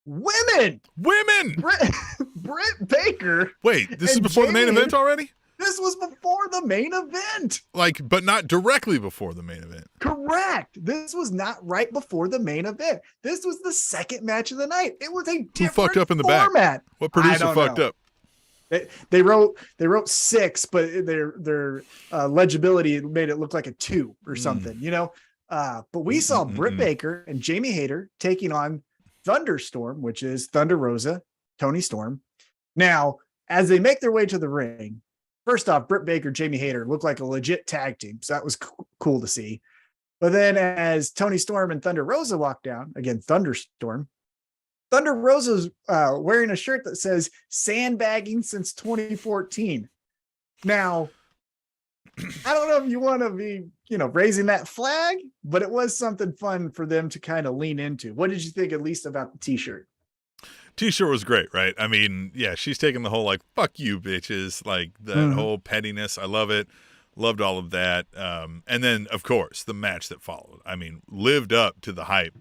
women. Britt Baker. Wait, this is before the main event already? This was before the main event. But not directly before the main event. Correct. This was not right before the main event. This was the second match of the night. It was a different Who fucked up in the format. Back? What producer fucked up? They wrote 6, but their legibility made it look like a 2 or something, you know? But we saw Britt Baker and Jamie Hayter taking on Thunderstorm, which is Thunder Rosa, Toni Storm. Now, as they make their way to the ring, first off, Britt Baker, Jamie Hayter looked like a legit tag team. So that was cool to see. But then as Toni Storm and Thunder Rosa walk down, again, Thunderstorm, Thunder Rosa's wearing a shirt that says sandbagging since 2014. Now, I don't know if you want to be, raising that flag, but it was something fun for them to kind of lean into. What did you think at least about the t-shirt? T-shirt was great, right? I mean, yeah, she's taking the whole like "fuck you, bitches," like that whole pettiness. I love it. Loved all of that. And then, of course, the match that followed. I mean, lived up to the hype.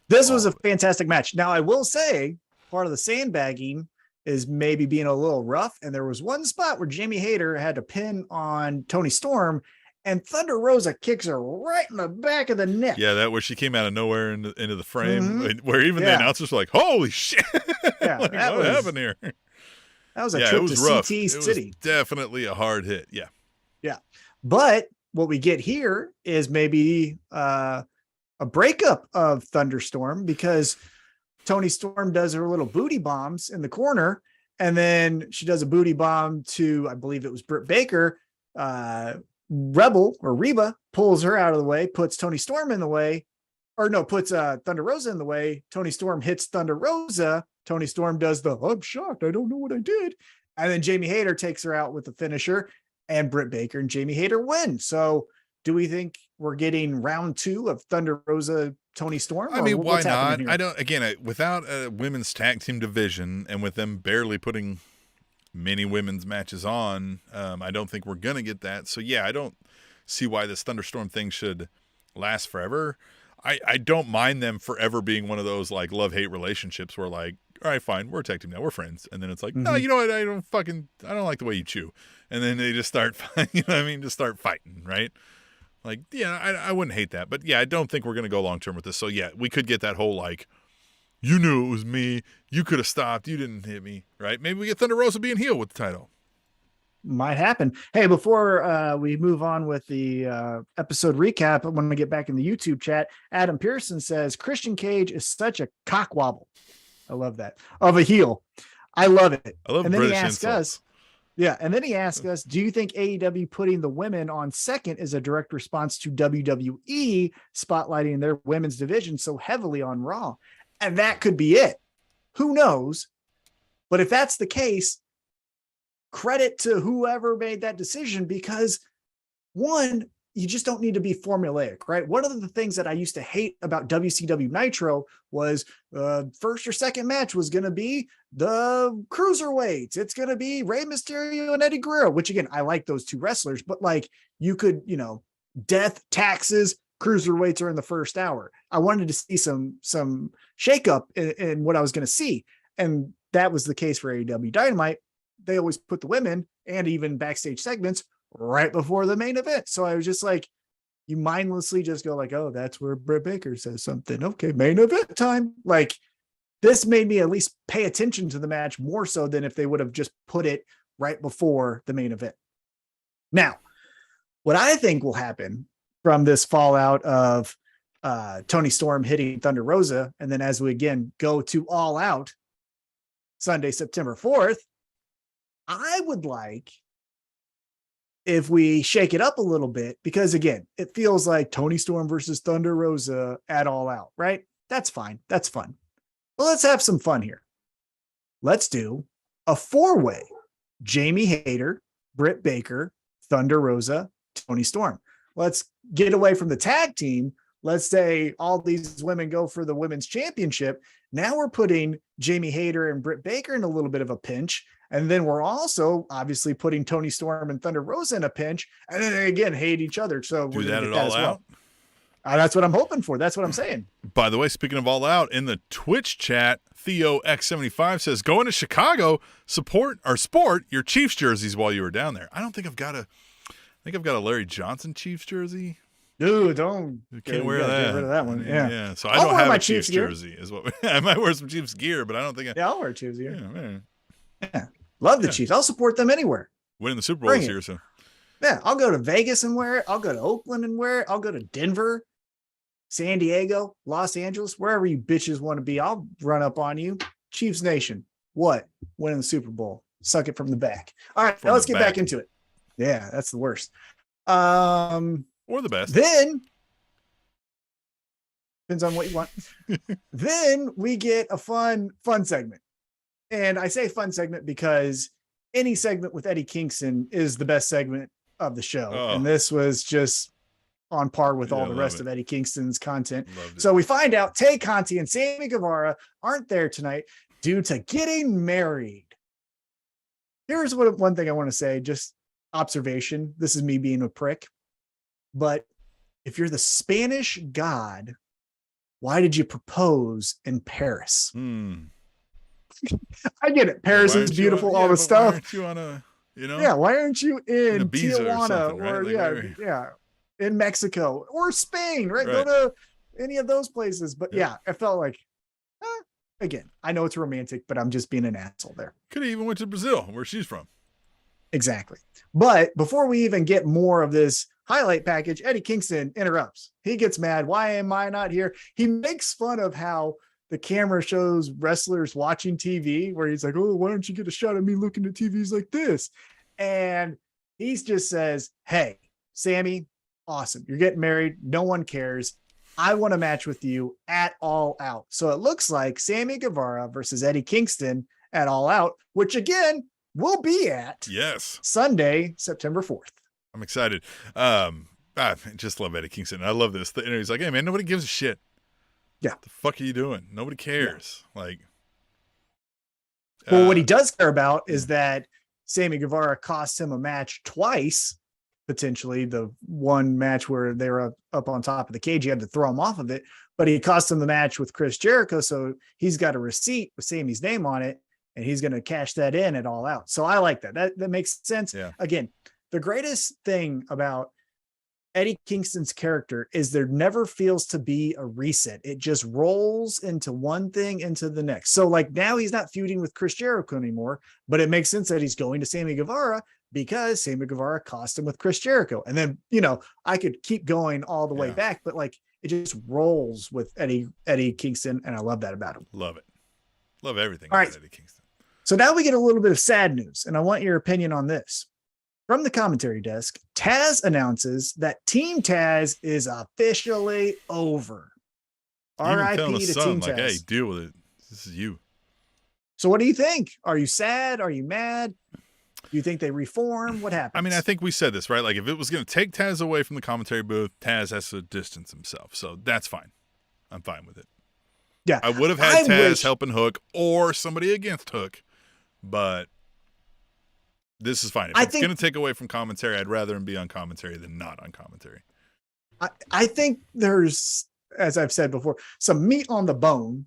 This was a fantastic match. Now, I will say, part of the sandbagging is maybe being a little rough. And there was one spot where Jamie Hayter had to pin on Toni Storm, and Thunder Rosa kicks her right in the back of the neck. Yeah, that where she came out of nowhere into the frame, where even the announcers were like, "Holy shit! Yeah, like, what happened here?" That was a trip to rough. CT City. Was definitely a hard hit. Yeah. But what we get here is maybe a breakup of Thunderstorm, because Toni Storm does her little booty bombs in the corner, and then she does a booty bomb to, I believe it was Britt Baker. Rebel or Reba pulls her out of the way, puts Toni Storm in the way, puts Thunder Rosa in the way. Toni Storm hits Thunder Rosa Toni Storm does I'm shocked, I don't know what I did. And then Jamie Hayter takes her out with the finisher, and Britt Baker and Jamie Hayter win. So do we think we're getting round 2 of Thunder Rosa Toni Storm? I mean, why not? I don't, again, without a women's tag team division and with them barely putting many women's matches on, I don't think we're going to get that. So yeah, I don't see why this Thunderstorm thing should last forever. I don't mind them forever being one of those like love-hate relationships where like, all right, fine, we're a tag team now, we're friends. And then it's like, no, you know what? I don't like the way you chew. And then they just start, you know what I mean? Just start fighting, right? Like, yeah, I wouldn't hate that. But yeah, I don't think we're going to go long-term with this. So yeah, we could get that whole like, you knew it was me. You could have stopped. You didn't hit me, right? Maybe we get Thunder Rosa being heel with the title. Might happen. Hey, before we move on with the episode recap, I want to get back in the YouTube chat. Adam Pearson says, Christian Cage is such a cockwobble. I love that. Of a heel. I love it. I love and then British he asks insults. And then he asked us, do you think AEW putting the women on second is a direct response to WWE spotlighting their women's division so heavily on Raw? And that could be it. Who knows? But if that's the case, credit to whoever made that decision, because one, you just don't need to be formulaic, right? One of the things that I used to hate about WCW Nitro was first or second match was going to be the cruiserweights. It's going to be Rey Mysterio and Eddie Guerrero, which again, I like those two wrestlers, but like you could, death, taxes, cruiserweights are in the first hour. I wanted to see some shakeup in what I was going to see. And that was the case for AEW Dynamite. They always put the women and even backstage segments right before the main event. So I was just like, you mindlessly just go like, oh, that's where Britt Baker says something. Okay, main event time. Like this made me at least pay attention to the match more so than if they would have just put it right before the main event. Now, what I think will happen from this fallout of Toni Storm hitting Thunder Rosa, and then as we again go to All Out Sunday, September 4th, I would like if we shake it up a little bit, because again, it feels like Toni Storm versus Thunder Rosa at All Out, right? That's fine. That's fun. Well, let's have some fun here. Let's do a 4-way. Jamie Hayter, Britt Baker, Thunder Rosa, Toni Storm. Let's get away from the tag team. Let's say all these women go for the women's championship. Now we're putting Jamie Hayter and Britt Baker in a little bit of a pinch. And then we're also obviously putting Toni Storm and Thunder Rosa in a pinch. And then they again hate each other. So do we're that at All Out. That's what I'm hoping for. That's what I'm saying. By the way, speaking of All Out, in the Twitch chat, Theo X75 says, going to Chicago, sport your Chiefs jerseys while you were down there. I think I've got a Larry Johnson Chiefs jersey. Dude, don't. You can't wear that. Get rid of that one. Yeah. So I don't have my a Chiefs jersey. Is what I might wear some Chiefs gear, but I don't think. I'll wear Chiefs gear. Yeah. Love the Chiefs. I'll support them anywhere. Winning the Super Bowl this year, so. Yeah, I'll go to Vegas and wear it. I'll go to Oakland and wear it. I'll go to Denver, San Diego, Los Angeles, wherever you bitches want to be. I'll run up on you. Chiefs Nation. What? Winning the Super Bowl. Suck it from the back. All right, now let's get back into it. Yeah, that's the worst. Or the best. Then depends on what you want. Then we get a fun segment. And I say fun segment because any segment with Eddie Kingston is the best segment of the show. Oh. And this was just on par with all the rest of Eddie Kingston's content. So we find out Tay Conti and Sammy Guevara aren't there tonight due to getting married. Here's one thing I want to say, just observation. This is me being a prick. But if you're the Spanish god, why did you propose in Paris? I get it. Paris is beautiful, all the stuff. Why aren't you on a, why aren't you in Tijuana or in Mexico or Spain, right? Go to any of those places. But yeah, I felt like, again, I know it's romantic, but I'm just being an asshole there. Could have even went to Brazil, where she's from. Exactly. But before we even get more of this highlight package, Eddie Kingston interrupts. He gets mad. Why am I not here? He makes fun of how the camera shows wrestlers watching TV, where he's like, oh, why don't you get a shot of me looking at TVs like this? And he just says, hey, Sammy, awesome. You're getting married. No one cares. I want a match with you at All Out. So it looks like Sammy Guevara versus Eddie Kingston at All Out, which again will be at Sunday, September 4th. I'm excited. I just love Eddie Kingston. I love this. The interview's like, hey man, nobody gives a shit. Yeah. The fuck are you doing? Nobody cares. Yeah. Like, well, what he does care about is that Sammy Guevara cost him a match twice, potentially. The one match where they were up on top of the cage, he had to throw him off of it, but he cost him the match with Chris Jericho. So he's got a receipt with Sammy's name on it, and he's going to cash that in at All Out. So I like that. That makes sense. Yeah. Again, the greatest thing about Eddie Kingston's character is there never feels to be a reset. It just rolls into one thing into the next. So like now he's not feuding with Chris Jericho anymore, but it makes sense that he's going to Sammy Guevara because Sammy Guevara cost him with Chris Jericho. And then, I could keep going all the way back, but like it just rolls with Eddie Kingston. And I love that about him. Love it. Love everything all about right. Eddie Kingston. So now we get a little bit of sad news, and I want your opinion on this. From the commentary desk, Taz announces that Team Taz is officially over. R.I.P. to Team Taz. Hey, deal with it. This is you. So what do you think? Are you sad? Are you mad? Do you think they reform? What happens? I mean, I think we said this, right? Like if it was going to take Taz away from the commentary booth, Taz has to distance himself. So that's fine. I'm fine with it. Yeah. I would have had Taz helping Hook or somebody against Hook, but this is fine. If it's going to take away from commentary, I'd rather him be on commentary than not on commentary. I think there's, as I've said before, some meat on the bone,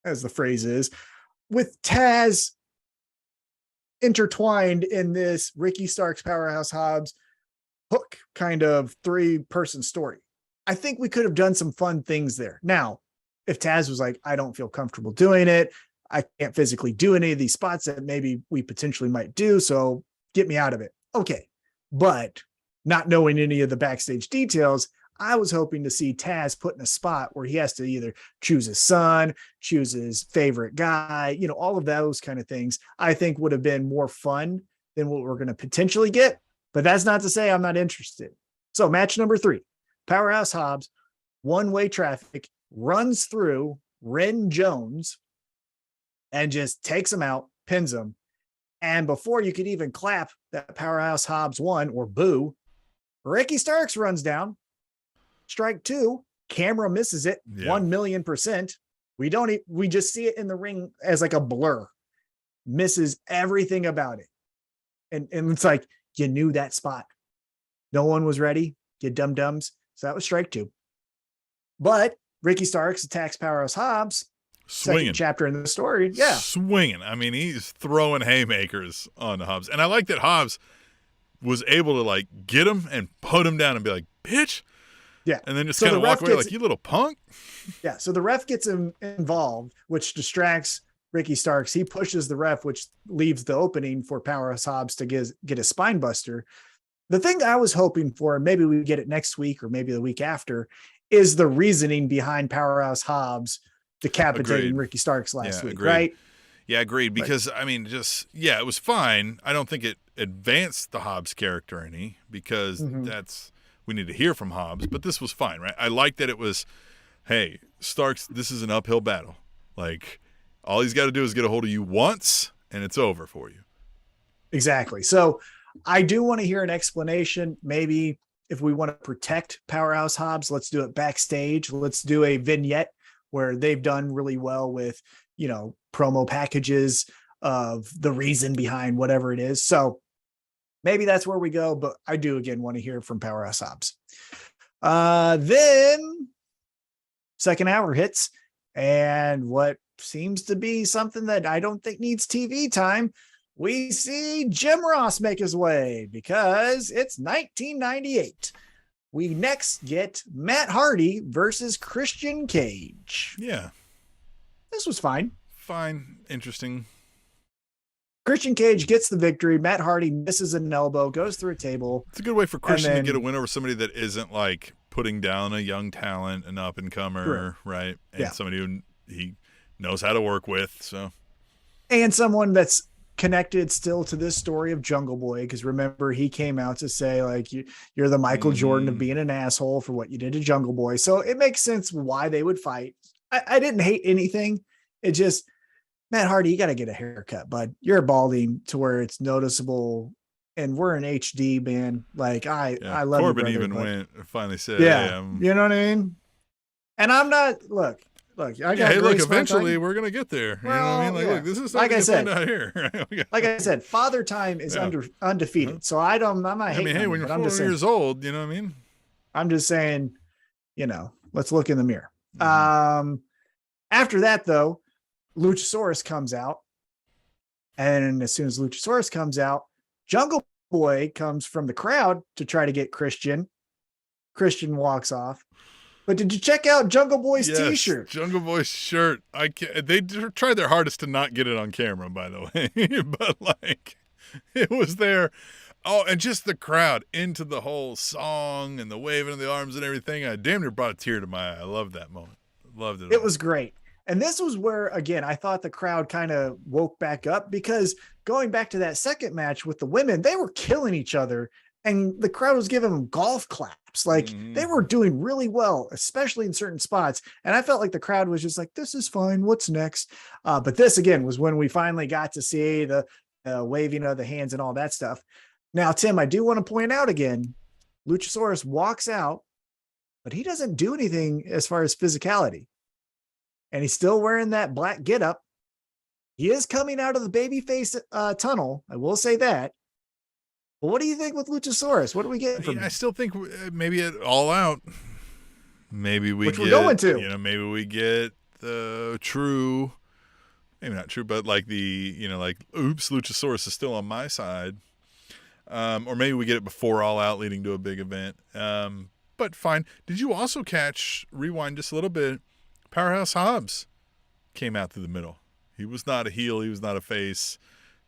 as the phrase is, with Taz intertwined in this Ricky Starks, Powerhouse Hobbs, Hook kind of 3-person story. I think we could have done some fun things there. Now, if Taz was like, I don't feel comfortable doing it, I can't physically do any of these spots that maybe we potentially might do, so get me out of it. Okay. But not knowing any of the backstage details, I was hoping to see Taz put in a spot where he has to either choose his son, choose his favorite guy, all of those kind of things, I think would have been more fun than what we're going to potentially get. But that's not to say I'm not interested. So match number 3, Powerhouse Hobbs, one-way traffic, runs through Ren Jones and just takes him out, pins him. And before you could even clap that Powerhouse Hobbs won or boo, Ricky Starks runs down. Strike 2, camera misses it 1,000,000%. We just see it in the ring as like a blur, misses everything about it. And it's like, you knew that spot. No one was ready. You dum-dums. So that was strike 2. But Ricky Starks attacks Powerhouse Hobbs. Swinging. Second chapter in the story. Yeah. Swinging. I mean, he's throwing haymakers on Hobbs. And I like that Hobbs was able to like get him and put him down and be like, bitch. Yeah. And then just kind of walk away like, you little punk. Yeah. So the ref gets him involved, which distracts Ricky Starks. He pushes the ref, which leaves the opening for Powerhouse Hobbs to get a spine buster. The thing I was hoping for, and maybe we get it next week or maybe the week after, is the reasoning behind Powerhouse Hobbs decapitating Ricky Starks last week, right? Yeah, agreed. Because, I mean, it was fine. I don't think it advanced the Hobbs character any because we need to hear from Hobbs, but this was fine, right? I like that it was, hey, Starks, this is an uphill battle. Like, all he's got to do is get a hold of you once, and it's over for you. Exactly. So I do want to hear an explanation. Maybe if we want to protect Powerhouse Hobbs, let's do it backstage. Let's do a vignette where they've done really well with, promo packages of the reason behind whatever it is. So maybe that's where we go, but I do again want to hear from Powerhouse Hobbs. Then second hour hits, and what seems to be something that I don't think needs TV time, we see Jim Ross make his way because it's 1998. We next get Matt Hardy versus Christian Cage. Yeah. This was fine. Fine. Interesting. Christian Cage gets the victory. Matt Hardy misses an elbow, goes through a table. It's a good way for Christian to get a win over somebody that isn't like putting down a young talent, an up and comer, right? And somebody who he knows how to work with. So, and someone that's connected still to this story of Jungle Boy, because remember, he came out to say, like, you're the Michael Jordan of being an asshole for what you did to Jungle Boy. So it makes sense why they would fight. I didn't hate anything. It just, Matt Hardy, you got to get a haircut, bud. You're balding to where it's noticeable, and we're in HD, man. Like, I love Corbin you, brother, even finally said, yeah, you know what I mean? And I'm not, look, I got eventually we're going to get there. You know what I mean? Like, look, this is like I said out here. Like I said, Father Time is undefeated. So I'm not hating. I mean, hey, when you're 4 years old, you know what I mean? I'm just saying, let's look in the mirror. After that, though, Luchasaurus comes out. And as soon as Luchasaurus comes out, Jungle Boy comes from the crowd to try to get Christian. Christian walks off. But did you check out Jungle Boy's t-shirt? Jungle Boy's shirt. They tried their hardest to not get it on camera, by the way. But, like, it was there. Oh, and just the crowd into the whole song and the waving of the arms and everything. I damn near brought a tear to my eye. I loved that moment. Loved it. It was great. And this was where, again, I thought the crowd kind of woke back up, because going back to that second match with the women, they were killing each other. And the crowd was giving them golf claps. Like, they were doing really well, especially in certain spots. And I felt like the crowd was just like, this is fine. What's next? But this, again, was when we finally got to see the waving of the hands and all that stuff. Now, Tim, I do want to point out again, Luchasaurus walks out, but he doesn't do anything as far as physicality. And he's still wearing that black getup. He is coming out of the babyface tunnel. I will say that. But what do you think with Luchasaurus? What do we get from him? I still think maybe at All Out, maybe we we're going to. Maybe we get the true, maybe not true, but like the, like, oops, Luchasaurus is still on my side. Or maybe we get it before All Out leading to a big event. But fine. Did you also rewind just a little bit, Powerhouse Hobbs came out through the middle. He was not a heel. He was not a face.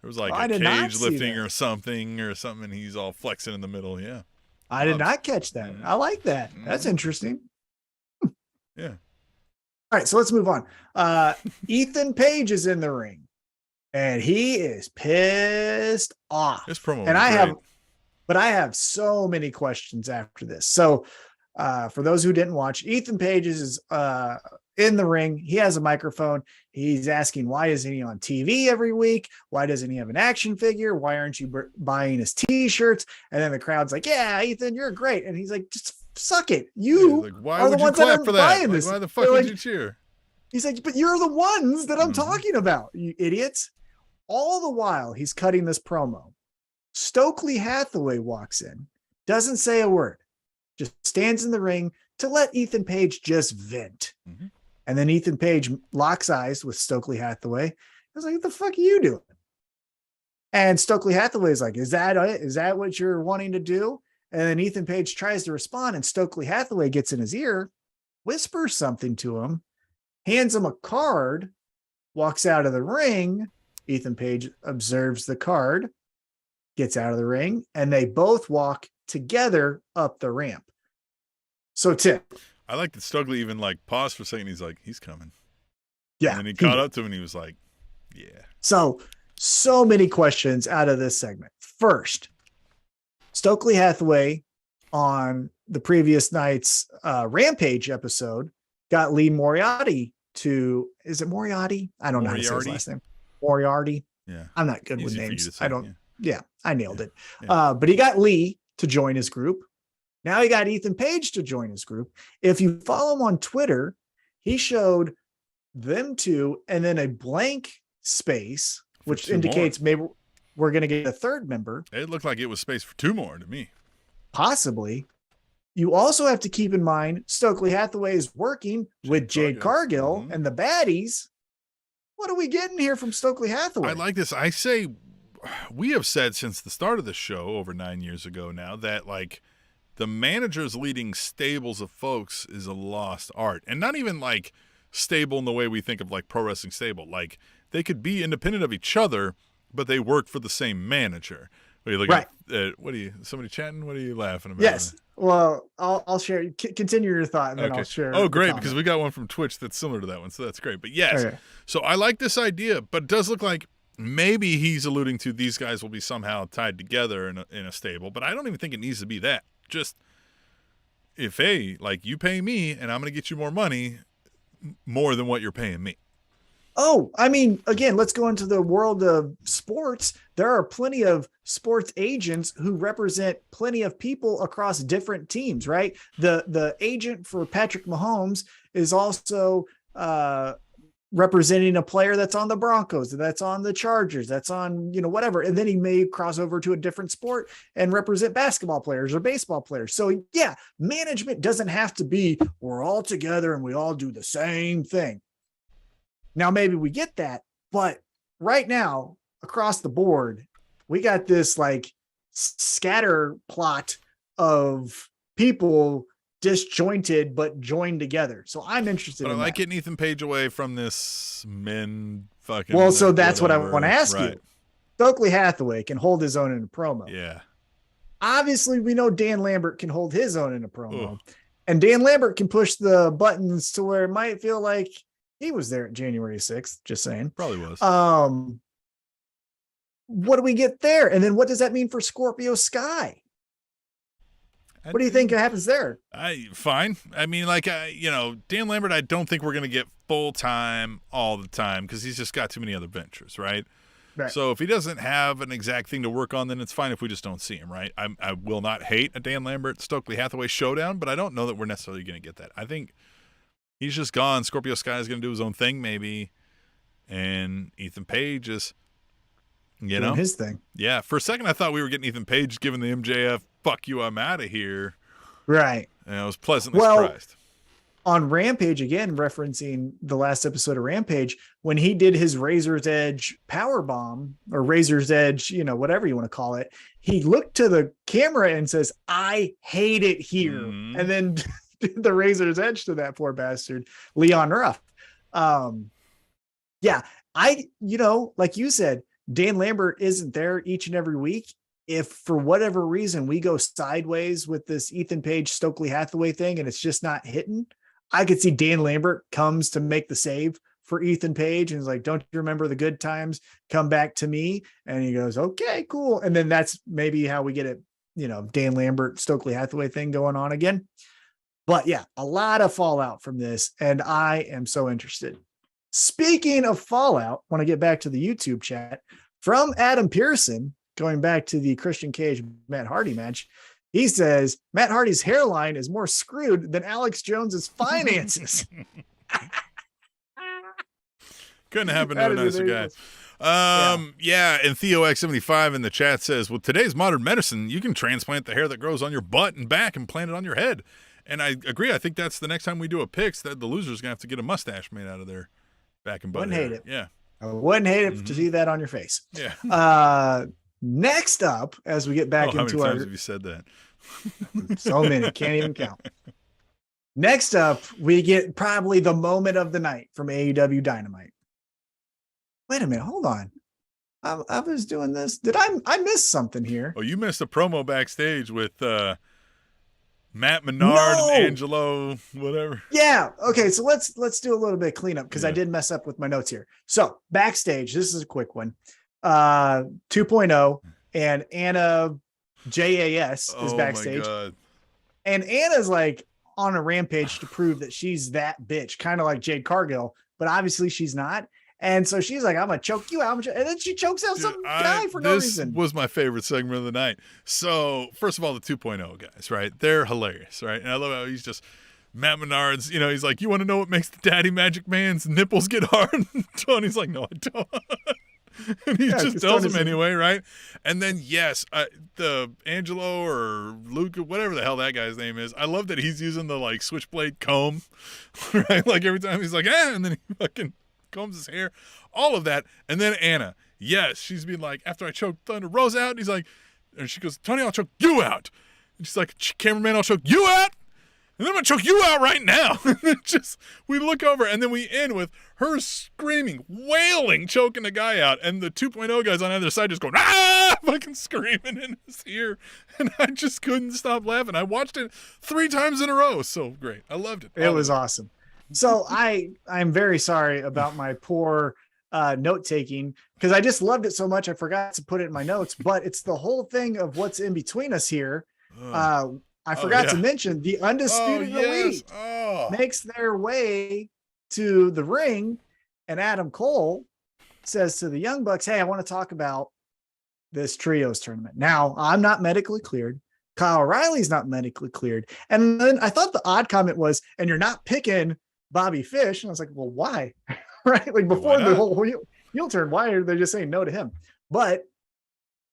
There was like a cage lifting or something, and he's all flexing in the middle. Yeah. I did not catch that. I like that. That's interesting. Yeah. All right, so let's move on. Ethan Page is in the ring, and he is pissed off. This promo and I have so many questions after this. So for those who didn't watch, Ethan Page is in the ring. He has a microphone. He's asking, why isn't he on TV every week? Why doesn't he have an action figure? Why aren't you buying his t-shirts? And then the crowd's like, yeah, Ethan, you're great. And he's like, just suck it. You are the ones that are buying this. Why the fuck would you cheer? He's like, but you're the ones that I'm talking about, you idiots. All the while he's cutting this promo, Stokely Hathaway walks in, doesn't say a word, just stands in the ring to let Ethan Page just vent. And then Ethan Page locks eyes with Stokely Hathaway. I was like, what the fuck are you doing? And Stokely Hathaway is like, is that it? Is that what you're wanting to do? And then Ethan Page tries to respond, and Stokely Hathaway gets in his ear, whispers something to him, hands him a card, walks out of the ring. Ethan Page observes the card, gets out of the ring, and they both walk together up the ramp. So, Tim. I like that Stokely even like paused for a second. He's like, he's coming. Yeah. And then he caught up to him and he was like, yeah. So many questions out of this segment. First, Stokely Hathaway on the previous night's Rampage episode got Lee Moriarty to, is it Moriarty? I don't know how to say his last name. Moriarty. Yeah. I'm not good with names. Say, I nailed it. Yeah. But he got Lee to join his group. Now he got Ethan Page to join his group. If you follow him on Twitter, he showed them two and then a blank space, which indicates maybe we're going to get a third member. It looked like it was space for two more to me. Possibly. You also have to keep in mind Stokely Hathaway is working with Jade Cargill and the baddies. What are we getting here from Stokely Hathaway? I like this. I say we have said since the start of the show over 9 years ago now that like the managers leading stables of folks is a lost art. And not even like stable in the way we think of like pro wrestling stable. Like they could be independent of each other, but they work for the same manager. What are you looking at? Somebody chatting? What are you laughing about? Yes. Well, I'll share. Continue your thought and then I'll share. Oh, great. Because we got one from Twitch that's similar to that one. So that's great. But yes. Okay. So I like this idea, but it does look like maybe he's alluding to these guys will be somehow tied together in a stable, but I don't even think it needs to be that. Just if, hey, like you pay me and I'm going to get you more money, more than what you're paying me. Oh, I mean, again, let's go into the world of sports. There are plenty of sports agents who represent plenty of people across different teams, right? The agent for Patrick Mahomes is also representing a player that's on the Broncos, that's on the Chargers, that's on, whatever. And then he may cross over to a different sport and represent basketball players or baseball players. So yeah, management doesn't have to be, we're all together and we all do the same thing. Now, maybe we get that, but right now across the board, we got this like scatter plot of people disjointed, but joined together. So I'm interested in I like that. getting Ethan Page away from this men fucking. Well, so that's whatever. What I want to ask right. you. Stokely Hathaway can hold his own in a promo. Yeah. Obviously, we know Dan Lambert can hold his own in a promo. Ugh. And Dan Lambert can push the buttons to where it might feel like he was there at January 6th, just saying. Probably was. What do we get there? And then what does that mean for Scorpio Sky? What do you think happens there? Fine. I mean, like, Dan Lambert, I don't think we're going to get full time all the time because he's just got too many other ventures, right? So if he doesn't have an exact thing to work on, then it's fine if we just don't see him, right? I will not hate a Dan Lambert Stokely Hathaway showdown, but I don't know that we're necessarily going to get that. I think he's just gone. Scorpio Sky is going to do his own thing, maybe, and Ethan Page is, doing his thing. Yeah. For a second, I thought we were getting Ethan Page giving the MJF, "Fuck you, I'm out of here." Right. And I was pleasantly surprised. On Rampage, again, referencing the last episode of Rampage, when he did his Razor's Edge power bomb or Razor's Edge, whatever you want to call it, he looked to the camera and says, "I hate it here." Mm-hmm. And then did the Razor's Edge to that poor bastard, Leon Ruff. Yeah, like you said, Dan Lambert isn't there each and every week. If for whatever reason we go sideways with this Ethan Page Stokely Hathaway thing and it's just not hitting, I could see Dan Lambert comes to make the save for Ethan Page and is like, "Don't you remember the good times? Come back to me." And he goes, "Okay, cool." And then that's maybe how we get it, Dan Lambert Stokely Hathaway thing going on again. But yeah, a lot of fallout from this, and I am so interested. Speaking of fallout, want to get back to the YouTube chat from Adam Pearson, going back to the Christian Cage Matt Hardy match. He says Matt Hardy's hairline is more screwed than Alex Jones's finances. Couldn't happen to a nicer guy. Yeah. And Theo X75 in the chat says, "With today's modern medicine, you can transplant the hair that grows on your butt and back and plant it on your head." And I agree. I think that's the next time we do a picks that the loser's gonna have to get a mustache made out of their back and butt. Wouldn't hate it. Yeah. I wouldn't hate it to see that on your face. Yeah. Next up, as we get back into how many our, times have you said that? So many, can't even count. Next up, we get probably the moment of the night from AEW Dynamite. Wait a minute, hold on. I was doing this. Did I miss something here? Oh, you missed a promo backstage with Matt Menard and Angelo, whatever. Yeah. Okay. So let's do a little bit of cleanup because I did mess up with my notes here. So backstage, this is a quick one. 2.0 and Anna JAS is backstage. My God. And Anna's like on a rampage to prove that she's that bitch, kind of like Jade Cargill, but obviously she's not. And so she's like, "I'm going to choke you out." And then she chokes out some guy for no reason. This was my favorite segment of the night. So, first of all, the 2.0 guys, right? They're hilarious, right? And I love how he's just, Matt Menard's, he's like, "You want to know what makes the Daddy Magic Man's nipples get hard?" And Tony's like, "No, I don't." And he just tells him anyway, right? And then, yes, the Angelo or Luca, whatever the hell that guy's name is, I love that he's using the, like, switchblade comb, right? Like, every time he's like, and then he fucking combs his hair, all of that. And then Anna, yes, she's been like, "After I choked Thunder Rosa out," and he's like, and she goes, "Tony, I'll choke you out." And she's like, "Cameraman, I'll choke you out. And then I'm going to choke you out right now." And then we look over, and then we end with her screaming, wailing, choking the guy out. And the 2.0 guys on the other side just going, "Ah!" fucking screaming in his ear. And I just couldn't stop laughing. I watched it 3 times in a row. So great. I loved it. It was awesome. So I'm very sorry about my poor note taking because I just loved it so much I forgot to put it in my notes. But it's the whole thing of what's in between us here. I forgot to mention the Undisputed Elite makes their way to the ring, and Adam Cole says to the Young Bucks, "Hey, I want to talk about this trios tournament." Now, I'm not medically cleared. Kyle O'Reilly's not medically cleared. And then I thought the odd comment was, "And you're not picking Bobby Fish." And I was like, well, why? Right? Like before the whole heel turn, why are they just saying no to him? But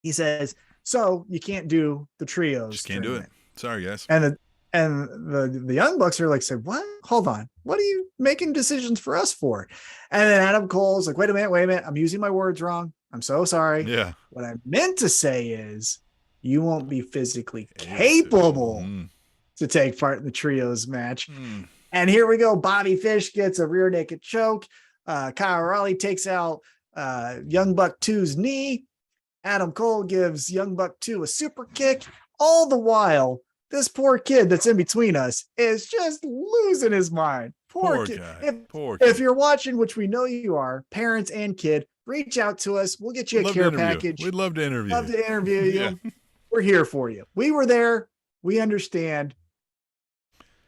he says, so you can't do the trios. Just can't do it. Sorry, guys. And the Young Bucks are like, say, what? Hold on. What are you making decisions for us for? And then Adam Cole's like, wait a minute. I'm using my words wrong. I'm so sorry. Yeah. What I meant to say is you won't be physically capable to take part in the trios match. And here we go. Bobby Fish gets a rear naked choke. Kyle O'Reilly takes out Young Buck 2's knee. Adam Cole gives Young Buck 2 a super kick. All the while, this poor kid that's in between us is just losing his mind. Poor kid. If you're watching, which we know you are, parents and kid, reach out to us. We'll get you a care package. We'd love to interview you. We're here for you. We were there. We understand.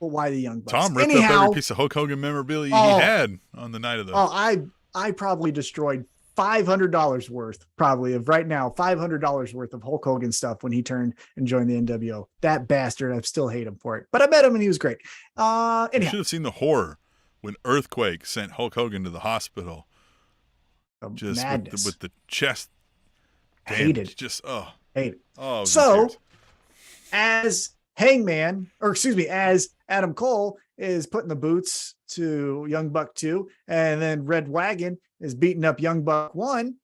But why the Young Bucks? Tom ripped up every piece of Hulk Hogan memorabilia he had on the night of the. I probably destroyed $500 worth, probably of right now, $500 worth of Hulk Hogan stuff when he turned and joined the NWO. That bastard, I still hate him for it. But I met him and he was great. You should have seen the horror when Earthquake sent Hulk Hogan to the hospital. Just with the chest damage. Hated. Just hate it. Oh, so as Adam Cole is putting the boots to Young Buck 2, and then Red Wagon is beating up Young Buck 1,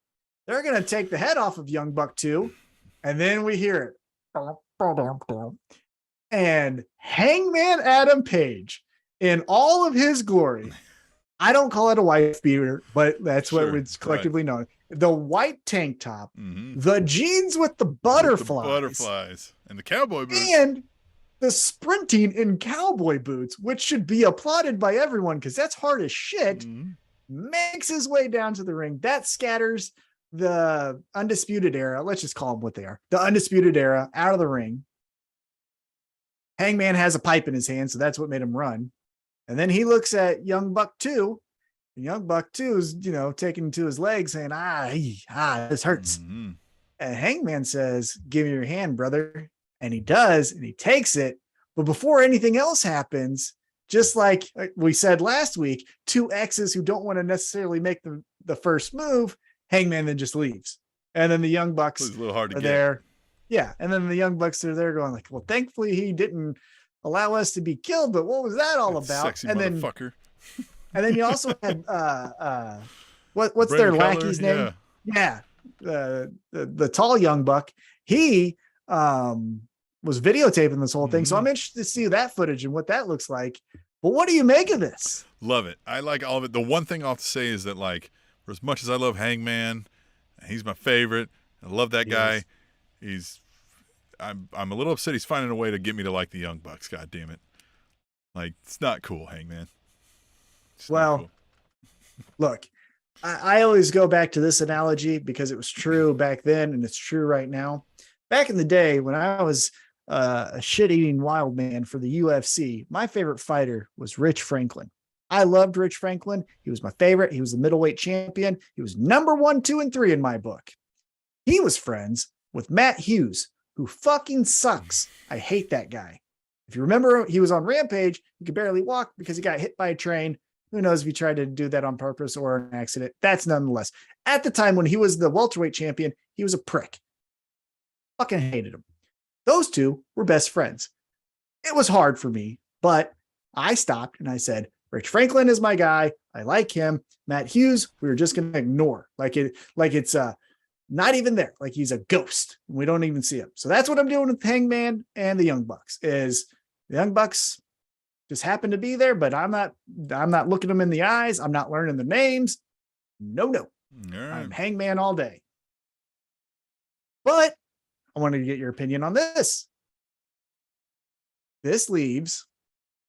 they're going to take the head off of Young Buck 2, and then we hear it. And Hangman Adam Page, in all of his glory, I don't call it a wife beater, but that's what it's collectively known. The white tank top, the jeans with the butterflies, and the cowboy boots, and the sprinting in cowboy boots, which should be applauded by everyone because that's hard as shit, makes his way down to the ring. That scatters the Undisputed Era. Let's just call them what they are. The Undisputed Era out of the ring. Hangman has a pipe in his hand, so that's what made him run. And then he looks at Young Buck 2. And Young Buck 2 is, taking to his leg saying, this hurts. And Hangman says, give me your hand, brother. And he does, and he takes it. But before anything else happens, just like we said last week, two exes who don't want to necessarily make the first move, Hangman then just leaves. And then the Young Bucks a little hard to get there. Yeah. And then the Young Bucks are there going like, well, thankfully he didn't allow us to be killed, but what was that all about? Sexy motherfucker. And then you also had what's their lackey's name? Yeah. The tall Young Buck. He was videotaping this whole thing. So I'm interested to see that footage and what that looks like. But what do you make of this? Love it. I like all of it. The one thing I'll have to say is that, like, for as much as I love Hangman, he's my favorite. I love that guy. I'm a little upset he's finding a way to get me to like the Young Bucks. God damn it. Like, it's not cool, Hangman. Well, look, I always go back to this analogy because it was true back then and it's true right now. Back in the day when I was a shit-eating wild man for the UFC, my favorite fighter was Rich Franklin. I loved Rich Franklin. He was my favorite. He was the middleweight champion. He was number 1, 2, and 3 in my book. He was friends with Matt Hughes, who fucking sucks. I hate that guy. If you remember, he was on Rampage. He could barely walk because he got hit by a train. Who knows if he tried to do that on purpose or an accident? That's nonetheless. At the time when he was the welterweight champion, he was a prick. Fucking hated him. Those two were best friends. It was hard for me, but I stopped and I said, Rich Franklin is my guy. I like him. Matt Hughes, we were just going to ignore. Like it's not even there. Like he's a ghost. We don't even see him. So that's what I'm doing with Hangman and the Young Bucks. Is the Young Bucks just happen to be there, but I'm not looking them in the eyes. I'm not learning the names. No. Right. I'm Hangman all day. But I wanted to get your opinion on this. This leaves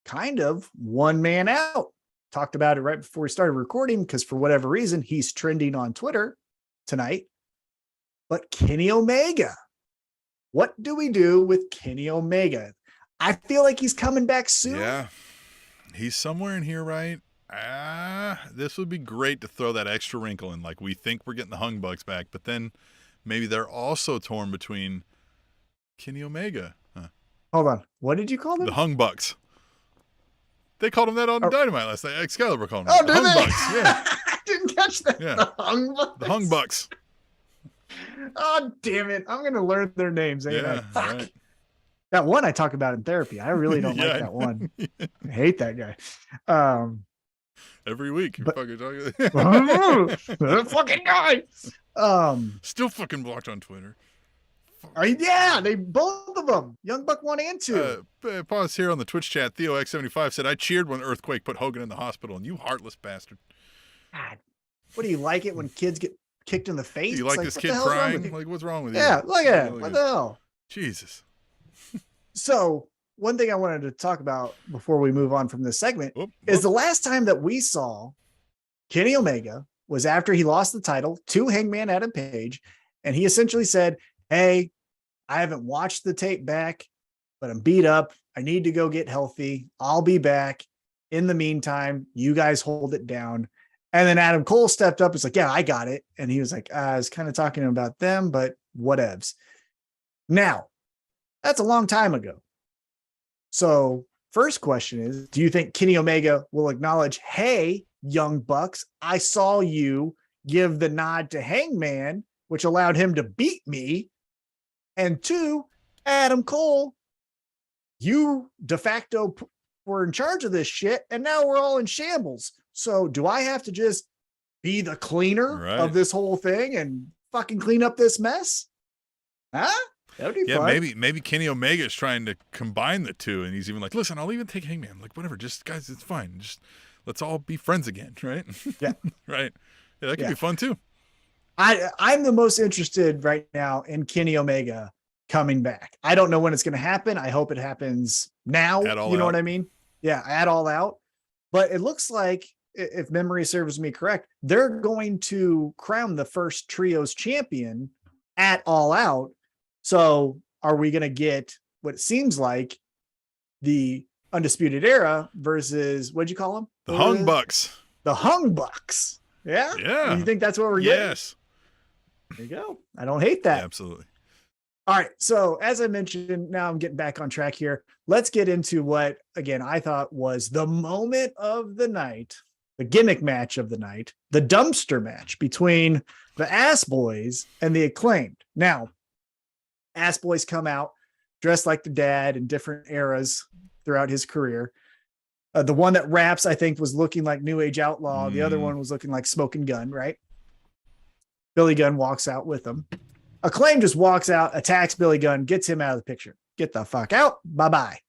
kind of one man out talked about it right before we started recording because for whatever reason, he's trending on Twitter tonight. But Kenny Omega, what do we do with Kenny Omega? I feel like he's coming back soon. Yeah, he's somewhere in here, right? This would be great to throw that extra wrinkle in. Like, we think we're getting the Hung Bucks back, but then maybe they're also torn between Kenny Omega. Hold on. What did you call them? The Hung Bucks. They called him that on Dynamite last night. Excalibur called him the Hung they? Bucks. Yeah. I didn't catch that. Yeah. The Hung Bucks. The Hung Bucks. Oh, damn it. I'm going to learn their names. Yeah, Fuck. right. That one I talk about in therapy. I really don't like that one. I hate that guy. Every week you're fucking talking. That fucking guy. Still fucking blocked on Twitter. Yeah, they both of them. Young Buck 1 and 2. Pause here on the Twitch chat. Theo X75 said, I cheered when Earthquake put Hogan in the hospital, and you heartless bastard. God. What do you like it when kids get kicked in the face? Do you like this kid crying? Like, what's wrong with you? Yeah, look at it. What the hell? Jesus. So, one thing I wanted to talk about before we move on from this segment is the last time that we saw Kenny Omega was after he lost the title to Hangman Adam Page, and he essentially said, hey, I haven't watched the tape back, but I'm beat up. I need to go get healthy. I'll be back. In the meantime, you guys hold it down. And then Adam Cole stepped up. It's like, yeah, I got it. And he was like, I was kind of talking about them, but whatevs. Now, that's a long time ago. So first question is, do you think Kenny Omega will acknowledge, hey, Young Bucks, I saw you give the nod to Hangman, which allowed him to beat me? And two, Adam Cole, you de facto were in charge of this shit, and now we're all in shambles. So do I have to just be the cleaner of this whole thing and fucking clean up this mess? Huh? That would be fun. Maybe Kenny Omega is trying to combine the two, and he's even like, listen, I'll even take Hangman. Like, whatever, just guys, it's fine. Just let's all be friends again, right? Yeah. Right. Yeah, that could be fun too. I'm the most interested right now in Kenny Omega coming back. I don't know when it's going to happen. I hope it happens now. You know what I mean? Yeah, at All Out. But it looks like, if memory serves me correct, they're going to crown the first trios champion at All Out. So are we going to get what it seems like the Undisputed Era versus, what'd you call them? The Hung Bucks. The Hung Bucks. Yeah? Yeah. You think that's what we're getting? Yes. There you go. I don't hate that. Yeah, absolutely. All right. So as I mentioned, now I'm getting back on track here. Let's get into what, again, I thought was the moment of the night, the gimmick match of the night, the dumpster match between the Ass Boys and the Acclaimed. Now, Ass Boys come out dressed like their dad in different eras throughout his career. The one that raps, I think, was looking like New Age Outlaw. The other one was looking like Smoking Gun, right? Billy Gunn walks out with them. Acclaim just walks out, attacks Billy Gunn, gets him out of the picture. Get the fuck out. Bye-bye.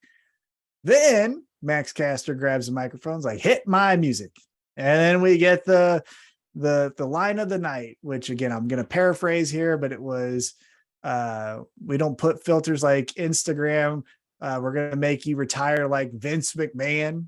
Then Max Caster grabs the microphones, like, hit my music. And then we get the line of the night, which, again, I'm going to paraphrase here, but it was, we don't put filters like Instagram. We're going to make you retire like Vince McMahon.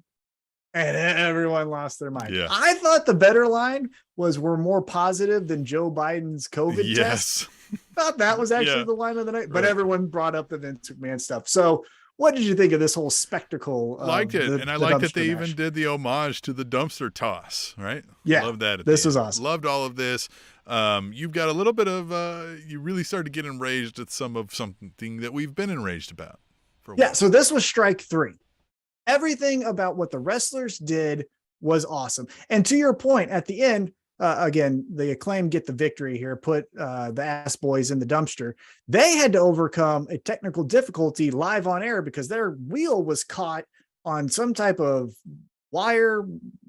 And everyone lost their mind. Yeah. I thought the better line was, we're more positive than Joe Biden's COVID test. Thought that was actually the line of the night, but everyone brought up the Vince McMahon stuff. So what did you think of this whole spectacle? Liked it. And I liked that they even did the homage to the dumpster toss, right? Yeah. Loved that. This was awesome. Loved all of this. You've got a little bit of, you really started to get enraged at something that we've been enraged about. For a while. So this was strike 3. Everything about what the wrestlers did was awesome. And to your point, at the end, again, the Acclaim get the victory here, put the Ass Boys in the dumpster. They had to overcome a technical difficulty live on air because their wheel was caught on some type of wire,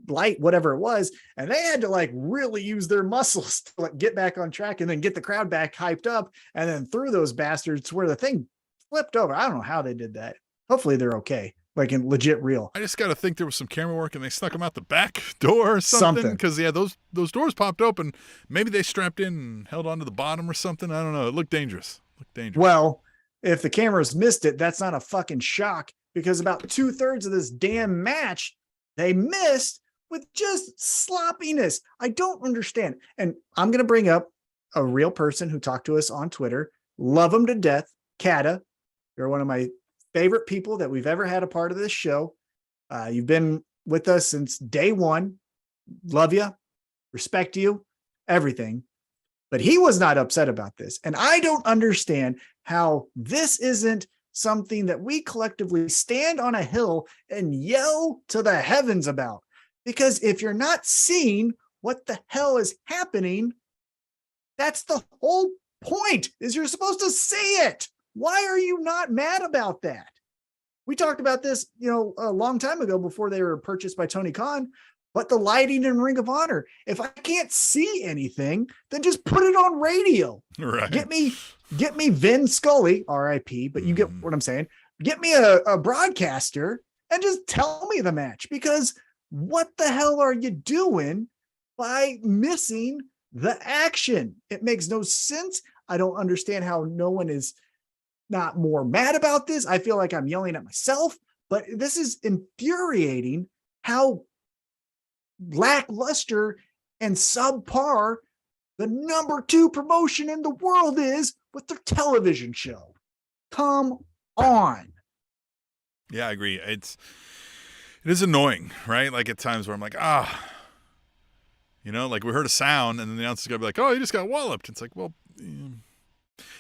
light, whatever it was. And they had to like really use their muscles to like get back on track and then get the crowd back hyped up and then threw those bastards to where the thing flipped over. I don't know how they did that. Hopefully they're okay. Like in legit real. I just got to think there was some camera work and they snuck them out the back door or something. Because those doors popped open. Maybe they strapped in and held onto the bottom or something. I don't know. It looked dangerous. Well, if the cameras missed it, that's not a fucking shock, because about 2/3 of this damn match they missed with just sloppiness. I don't understand. And I'm going to bring up a real person who talked to us on Twitter. Love him to death. Kata. You're one of my favorite people that we've ever had a part of this show. You've been with us since day one. Love you. Respect you. Everything. But he was not upset about this. And I don't understand how this isn't something that we collectively stand on a hill and yell to the heavens about. Because if you're not seeing what the hell is happening, that's the whole point, is you're supposed to see it. Why are you not mad about that? We talked about this, a long time ago before they were purchased by Tony Khan, but the lighting in Ring of Honor, if I can't see anything, then just put it on radio. Right. Get me Vin Scully, RIP, but you get what I'm saying. Get me a broadcaster and just tell me the match, because what the hell are you doing by missing the action? It makes no sense. I don't understand how no one is not more mad about this. I feel like I'm yelling at myself, but this is infuriating how lackluster and subpar the number 2 promotion in the world is with their television show. Come on. Yeah, I agree. It is annoying, right? Like at times where I'm like, like we heard a sound and then the announcer's gonna be like, oh, you just got walloped. It's like, well, yeah.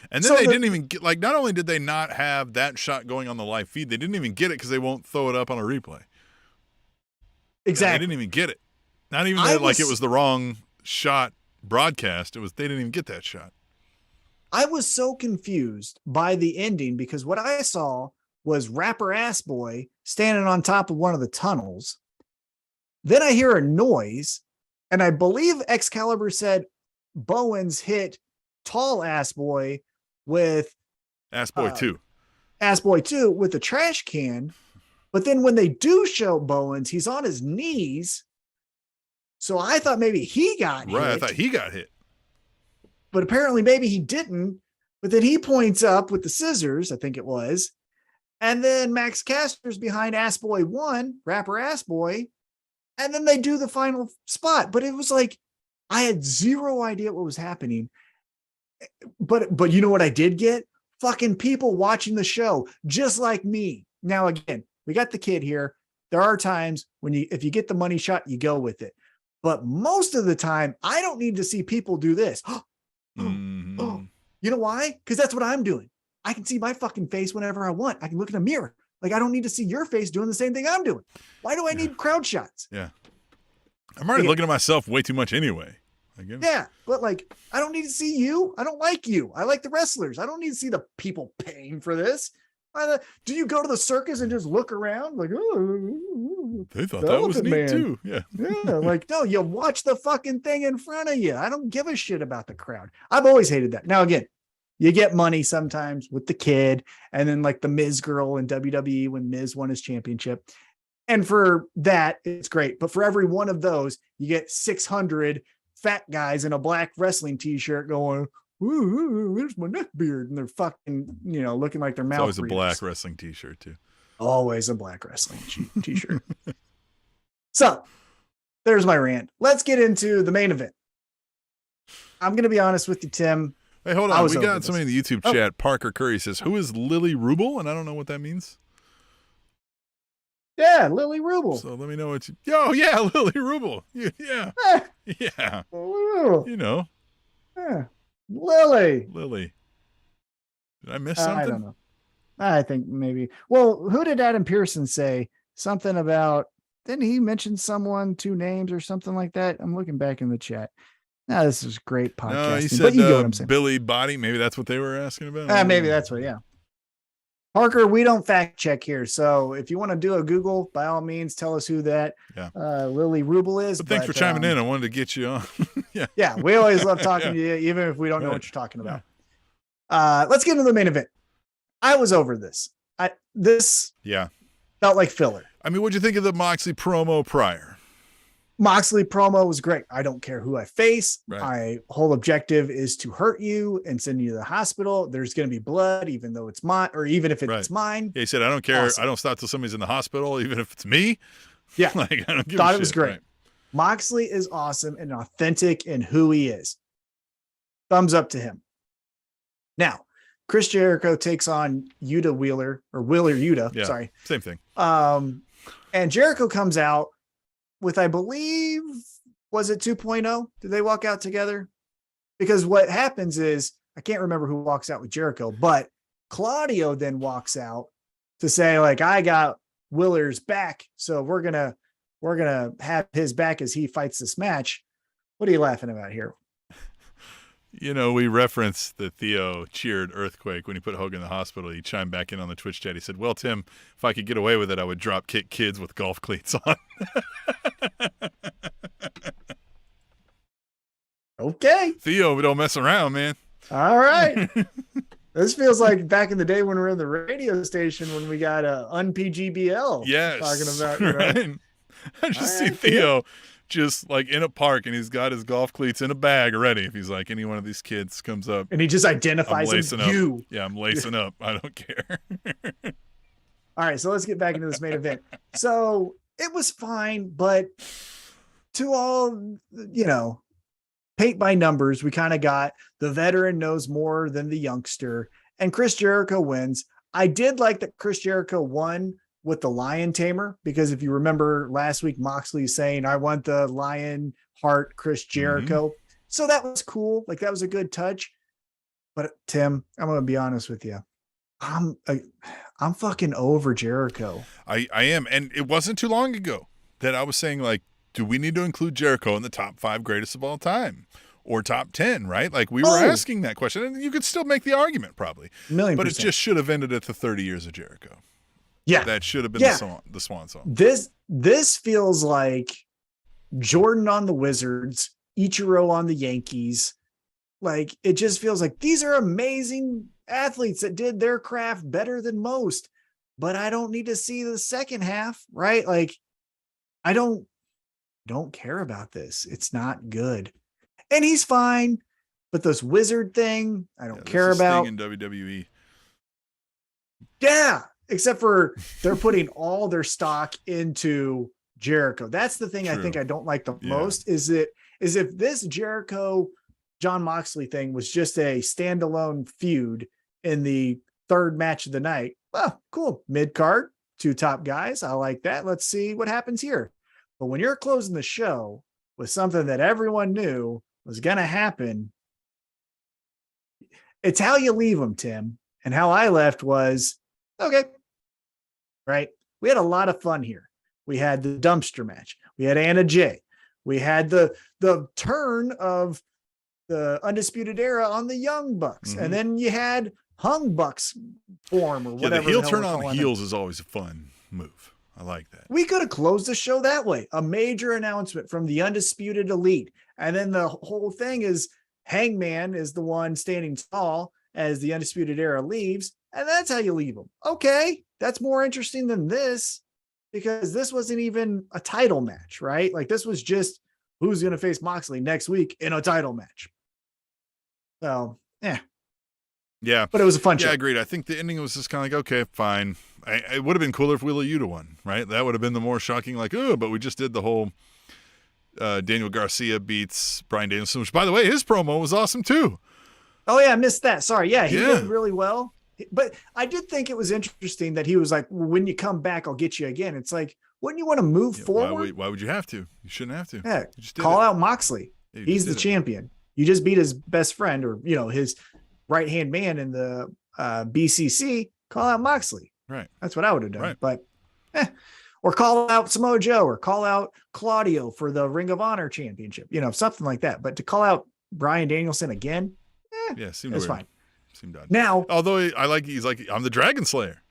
And then didn't even get, like, not only did they not have that shot going on the live feed, they didn't even get it because they won't throw it up on a replay. Exactly. They didn't even get it. Not even that, like it was the wrong shot broadcast. They didn't even get that shot. I was so confused by the ending because what I saw was Rapper Ass Boy standing on top of one of the tunnels. Then I hear a noise, and I believe Excalibur said Bowens hit Tall Ass Boy with Ass Boy 2. Ass Boy 2 with the trash can. But then when they do show Bowens, he's on his knees. So I thought maybe he got hit. Right, I thought he got hit. But apparently maybe he didn't. But then he points up with the scissors, I think it was. And then Max Caster's behind Ass Boy 1, Rapper Ass Boy. And then they do the final spot. But it was like, I had zero idea what was happening. But you know what I did get? Fucking people watching the show, just like me. Now, again, we got the kid here. There are times when if you get the money shot, you go with it. But most of the time, I don't need to see people do this. You know why? Because that's what I'm doing. I can see my fucking face whenever I want. I can look in a mirror. Like, I don't need to see your face doing the same thing I'm doing. Why do I need crowd shots? Yeah. I'm already looking at myself way too much anyway. Yeah, but like, I don't need to see you. I don't like you. I like the wrestlers. I don't need to see the people paying for this. Do you go to the circus and just look around like, oh, they thought that was neat too. Yeah. Like, no, you watch the fucking thing in front of you. I don't give a shit about the crowd. I've always hated that. Now, again, you get money sometimes with the kid, and then like the Miz girl in WWE when Miz won his championship. And for that, it's great. But for every one of those, you get 600 fat guys in a black wrestling t-shirt going, ooh, there's my neck beard. And they're fucking, looking like their mouth. Always a black wrestling t-shirt too. Always a black wrestling t-shirt. So there's my rant. Let's get into the main event. I'm going to be honest with you, Tim. Hey, hold on. We got somebody in the YouTube chat. Parker Curry says, who is Lily Rubel? And I don't know what that means. Yeah, Lily Rubel. So let me know what you... Oh, yeah, Lily Rubel. Yeah. Yeah. Yeah. Lily. Did I miss something? I don't know. I think maybe. Well, who did Adam Pearson say? Something about... Didn't he mention someone, 2 names or something like that? I'm looking back in the chat. Now, this is great podcasting. No, he said but you know what I'm saying. Billy Body. Maybe that's what they were asking about. Maybe that's what, yeah. Parker, we don't fact check here. So if you want to do a Google, by all means, tell us who that Lily Rubel is. But thanks for chiming in. I wanted to get you on. Yeah, we always love talking to you, even if we don't know what you're talking about. Let's get into the main event. I was over this. This felt like filler. I mean, what'd you think of the Moxley promo prior? Moxley promo was great. I don't care who I face. Right. My whole objective is to hurt you and send you to the hospital. There's going to be blood, even though it's mine, or even if it's mine. Yeah, he said, I don't care. Awesome. I don't stop till somebody's in the hospital, even if it's me. Yeah. Like, I don't give Thought a it was shit. great. Right. Moxley is awesome and authentic in who he is. Thumbs up to him. Now, Chris Jericho takes on Euda Wheeler or Wheeler Euda. Yeah, sorry. Same thing. And Jericho comes out with, I believe, was it 2.0? Did they walk out together? Because what happens is, I can't remember who walks out with Jericho, but Claudio then walks out to say, like, I got Wheeler's back, so we're gonna have his back as he fights this match. What are you laughing about here? You know, we referenced that Theo cheered Earthquake when he put Hogan in the hospital. He chimed back in on the Twitch chat. He said, well, Tim, if I could get away with it, I would drop kick kids with golf cleats on. Okay. Theo, don't mess around, man. All right. This feels like back in the day when we were in the radio station when we got UnPGBL. Yes. Talking about, you know. Right? I just see Theo just like in a park and he's got his golf cleats in a bag already. If he's like, any one of these kids comes up. And he just identifies as you. Yeah, I'm lacing up. I don't care. All right, so let's get back into this main event. So it was fine, but to all, you know, paint by numbers, we kind of got the veteran knows more than the youngster, and Chris Jericho wins. I did like that Chris Jericho won with the Lion Tamer, because if you remember last week, Moxley saying, I want the Lion Heart Chris Jericho. So that was cool. Like, that was a good touch. But Tim, I'm going to be honest with you. I'm fucking over Jericho. I am. And it wasn't too long ago that I was saying, like, do we need to include Jericho in the top 5 greatest of all time or top 10, right? Like, we were asking that question, and you could still make the argument probably. Million%. But it just should have ended at the 30 years of Jericho. Yeah. That should have been the swan song. This feels like Jordan on the Wizards, Ichiro on the Yankees. Like, it just feels like these are amazing athletes that did their craft better than most, but I don't need to see the second half, right? Like, I don't care about this. It's not good. And he's fine, but this wizard thing, I don't care about. In WWE. Yeah. Except for they're putting all their stock into Jericho. That's the thing. True. I think I don't like the most is if this Jericho John Moxley thing was just a standalone feud in the third match of the night. Well, cool. Mid card, 2 top guys. I like that. Let's see what happens here. But when you're closing the show with something that everyone knew was going to happen, it's how you leave them, Tim. And how I left was, okay. Right. We had a lot of fun here. We had the dumpster match. We had Anna Jay. We had the turn of the Undisputed Era on the Young Bucks. And then you had Hung Bucks form or whatever. Yeah, the heel turn on heels is always a fun move. I like that. We could have closed the show that way. A major announcement from the Undisputed Elite. And then the whole thing is Hangman is the one standing tall as the Undisputed Era leaves. And that's how you leave them. Okay. That's more interesting than this, because this wasn't even a title match, right? Like, this was just who's going to face Moxley next week in a title match. So, yeah. Yeah. But it was a fun show. Yeah, agreed. I think the ending was just kind of like, okay, fine. It would have been cooler if Wheeler Yuta won, right? That would have been the more shocking, like, oh, but we just did the whole Daniel Garcia beats Bryan Danielson, which, by the way, his promo was awesome too. Oh, yeah, I missed that. Sorry. Yeah, he did really well. But I did think it was interesting that he was like, when you come back, I'll get you again. It's like, wouldn't you want to move forward? Why would you have to? You shouldn't have to. Yeah, call out Moxley. Yeah, he's the champion. You just beat his best friend, or, you know, his right-hand man in the BCC. Call out Moxley. Right. That's what I would have done. Right. But, or call out Samoa Joe, or call out Claudio for the Ring of Honor championship, you know, something like that. But to call out Bryan Danielson again, it's fine. Seemed done. Now, although he's like, I'm the Dragon Slayer.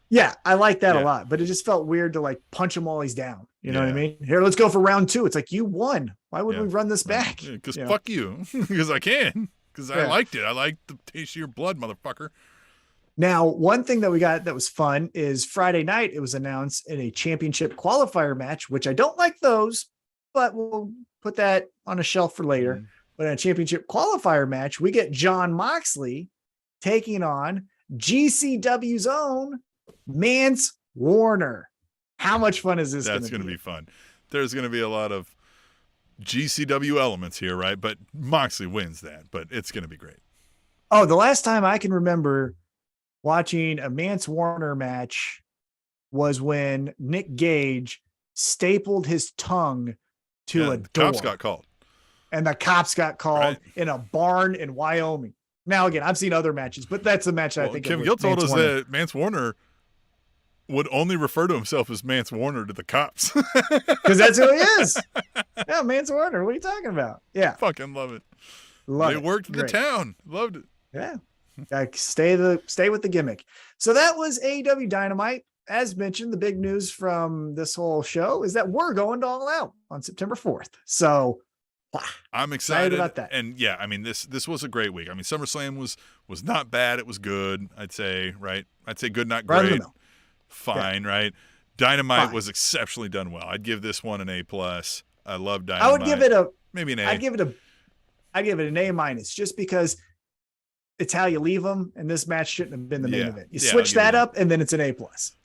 Yeah, I like that a lot, but it just felt weird to like punch him while he's down. You know what I mean? Here, let's go for round 2. It's like, you won. Why would we run this back? Because fuck you. Because I can. Because I liked it. I liked the taste of your blood, motherfucker. Now, one thing that we got that was fun is Friday night, it was announced in a championship qualifier match, which I don't like those, but we'll put that on a shelf for later. But in a championship qualifier match, we get John Moxley taking on GCW's own Mance Warner. How much fun is this? That's going to be fun. There's going to be a lot of GCW elements here, right? But Moxley wins that, but it's going to be great. Oh, the last time I can remember watching a Mance Warner match was when Nick Gage stapled his tongue to a door. Cops got called. And the cops got called Right. in a barn in Wyoming. Now, again, I've seen other matches, but that's the match I think Kim of. Gill told Mance us Warner. that Mance Warner would only refer to himself as Mance Warner to the cops. Because that's who he is. Yeah, Mance Warner. What are you talking about? Yeah. Fucking love it. Love they it. worked in Great. the town. Loved it. Yeah. Stay with the gimmick. So that was AEW Dynamite. As mentioned, the big news from this whole show is that we're going to All Out on September 4th. So I'm excited about that. And yeah, I mean, this was a great week. I mean, SummerSlam was not bad. It was good, I'd say, right? I'd say good, not Right in the great. middle. Fine, right? Dynamite Fine. was exceptionally done well. I'd give this one an A+. I love Dynamite. I would give it maybe an A. I'd give it an A- just because it's how you leave them, and this match shouldn't have been the main event. You switch that up, and then it's an A+.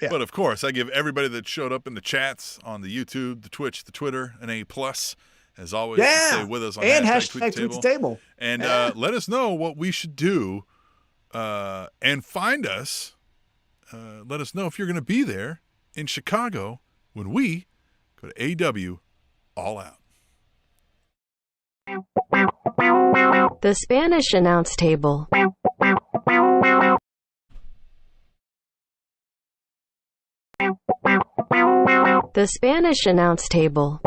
Yeah. But of course, I give everybody that showed up in the chats on the YouTube, the Twitch, the Twitter, an A+. As always, stay with us on and hashtag Tweet the Table. And let us know what we should do and find us. Let us know if you're going to be there in Chicago when we go to AEW All Out. The Spanish announce table. The Spanish announce table.